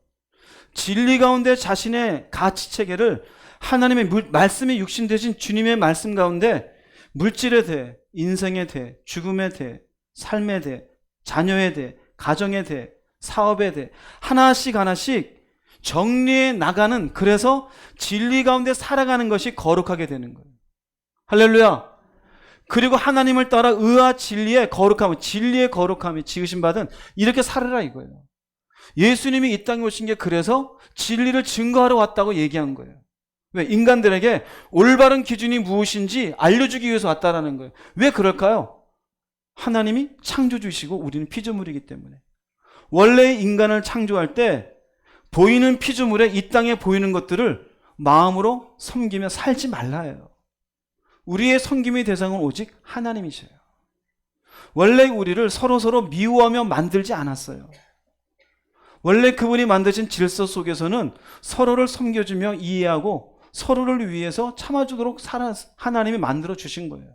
진리 가운데 자신의 가치 체계를 하나님의 말씀이 육신 되신 주님의 말씀 가운데 물질에 대해, 인생에 대해, 죽음에 대해, 삶에 대해, 자녀에 대해, 가정에 대해, 사업에 대해 하나씩 하나씩 정리해 나가는, 그래서 진리 가운데 살아가는 것이 거룩하게 되는 거예요. 할렐루야. 그리고 하나님을 따라 의와 진리의 거룩함이 지으신 받은 이렇게 살으라 이거예요. 예수님이 이 땅에 오신 게 그래서 진리를 증거하러 왔다고 얘기한 거예요. 왜? 인간들에게 올바른 기준이 무엇인지 알려주기 위해서 왔다라는 거예요. 왜 그럴까요? 하나님이 창조주시고 우리는 피조물이기 때문에. 원래 인간을 창조할 때 보이는 피조물에 이 땅에 보이는 것들을 마음으로 섬기며 살지 말라 해요. 우리의 섬김의 대상은 오직 하나님이셔요. 원래 우리를 서로 미워하며 만들지 않았어요. 원래 그분이 만드신 질서 속에서는 서로를 섬겨주며 이해하고 서로를 위해서 참아주도록 하나님이 만들어 주신 거예요.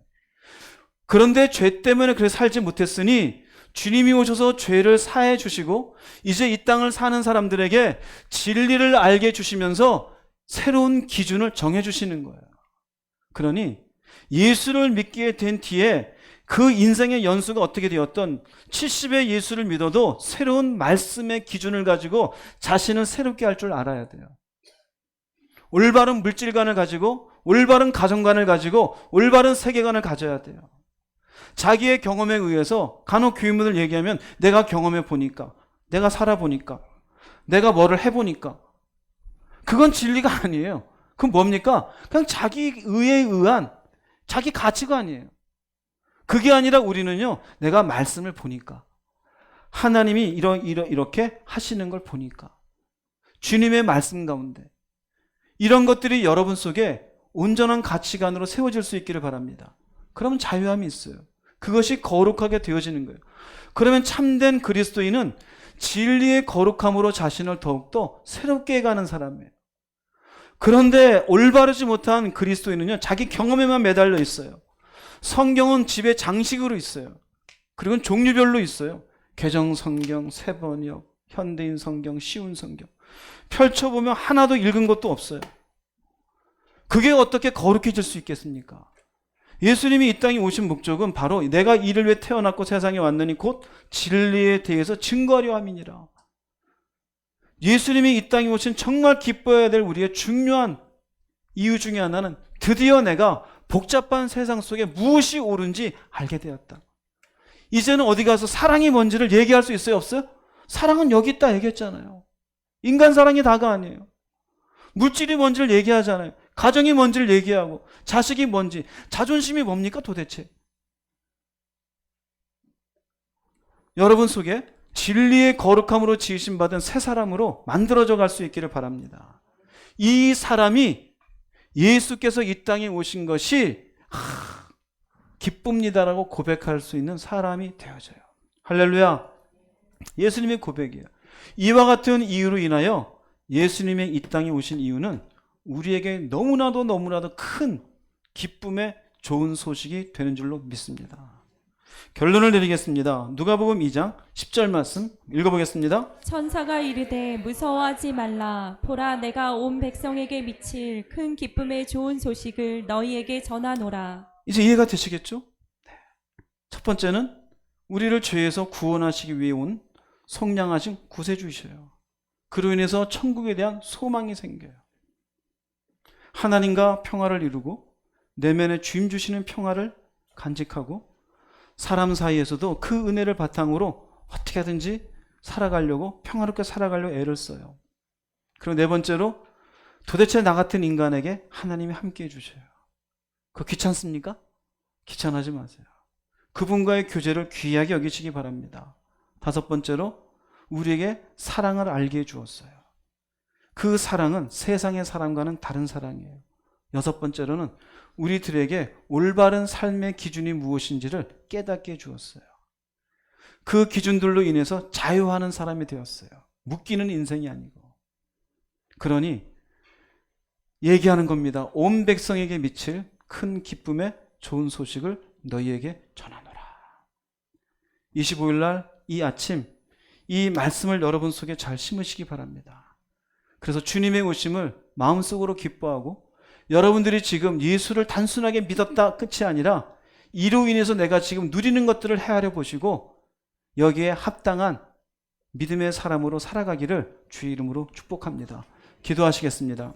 그런데 죄 때문에 그렇게 살지 못했으니 주님이 오셔서 죄를 사해 주시고 이제 이 땅을 사는 사람들에게 진리를 알게 해주시면서 새로운 기준을 정해 주시는 거예요. 그러니 예수를 믿게 된 뒤에 그 인생의 연수가 어떻게 되었던 70의 예수를 믿어도 새로운 말씀의 기준을 가지고 자신을 새롭게 할 줄 알아야 돼요. 올바른 물질관을 가지고 올바른 가정관을 가지고 올바른 세계관을 가져야 돼요. 자기의 경험에 의해서 간혹 교인분들 얘기하면 내가 경험해 보니까, 내가 살아보니까, 내가 뭐를 해보니까, 그건 진리가 아니에요. 그건 뭡니까? 그냥 자기 의에 의한 자기 가치관이에요. 그게 아니라 우리는요, 내가 말씀을 보니까, 하나님이 이렇게 하시는 걸 보니까, 주님의 말씀 가운데 이런 것들이 여러분 속에 온전한 가치관으로 세워질 수 있기를 바랍니다. 그러면 자유함이 있어요. 그것이 거룩하게 되어지는 거예요. 그러면 참된 그리스도인은 진리의 거룩함으로 자신을 더욱더 새롭게 해가는 사람이에요. 그런데 올바르지 못한 그리스도인은요, 자기 경험에만 매달려 있어요. 성경은 집에 장식으로 있어요. 그리고 종류별로 있어요. 개정 성경, 세번역, 현대인 성경, 쉬운 성경. 펼쳐보면 하나도 읽은 것도 없어요. 그게 어떻게 거룩해질 수 있겠습니까? 예수님이 이 땅에 오신 목적은 바로 내가 이를 위해 태어났고 세상에 왔느니 곧 진리에 대해서 증거하려 함이니라. 예수님이 이 땅에 오신 정말 기뻐해야 될 우리의 중요한 이유 중에 하나는 드디어 내가 복잡한 세상 속에 무엇이 옳은지 알게 되었다. 이제는 어디 가서 사랑이 뭔지를 얘기할 수 있어요, 없어요? 사랑은 여기 있다 얘기했잖아요. 인간 사랑이 다가 아니에요. 물질이 뭔지를 얘기하잖아요. 가정이 뭔지를 얘기하고, 자식이 뭔지, 자존심이 뭡니까 도대체? 여러분 속에 진리의 거룩함으로 지으심 받은 새 사람으로 만들어져 갈 수 있기를 바랍니다. 이 사람이 예수께서 이 땅에 오신 것이 기쁩니다라고 고백할 수 있는 사람이 되어져요. 할렐루야. 예수님의 고백이에요. 이와 같은 이유로 인하여 예수님의 이 땅에 오신 이유는 우리에게 너무나도 큰 기쁨의 좋은 소식이 되는 줄로 믿습니다. 결론을 내리겠습니다. 누가복음 2장 10절 말씀 읽어보겠습니다. 천사가 이르되 무서워하지 말라. 보라, 내가 온 백성에게 미칠 큰 기쁨의 좋은 소식을 너희에게 전하노라. 이제 이해가 되시겠죠? 첫 번째는 우리를 죄에서 구원하시기 위해 온 속량하신 구세주이셔요. 그로 인해서 천국에 대한 소망이 생겨요. 하나님과 평화를 이루고 내면에 주임 주시는 평화를 간직하고 사람 사이에서도 그 은혜를 바탕으로 어떻게 하든지 살아가려고, 평화롭게 살아가려고 애를 써요. 그리고 네 번째로 도대체 나 같은 인간에게 하나님이 함께 해주셔요. 그거 귀찮습니까? 귀찮아하지 마세요. 그분과의 교제를 귀하게 여기시기 바랍니다. 다섯 번째로 우리에게 사랑을 알게 해주었어요. 그 사랑은 세상의 사랑과는 다른 사랑이에요. 여섯 번째로는 우리들에게 올바른 삶의 기준이 무엇인지를 깨닫게 해주었어요. 그 기준들로 인해서 자유하는 사람이 되었어요. 묶이는 인생이 아니고. 그러니 얘기하는 겁니다. 온 백성에게 미칠 큰 기쁨의 좋은 소식을 너희에게 전하노라. 25일 날 이 아침 이 말씀을 여러분 속에 잘 심으시기 바랍니다. 그래서 주님의 오심을 마음속으로 기뻐하고 여러분들이 지금 예수를 단순하게 믿었다 끝이 아니라 이로 인해서 내가 지금 누리는 것들을 헤아려 보시고 여기에 합당한 믿음의 사람으로 살아가기를 주의 이름으로 축복합니다. 기도하시겠습니다.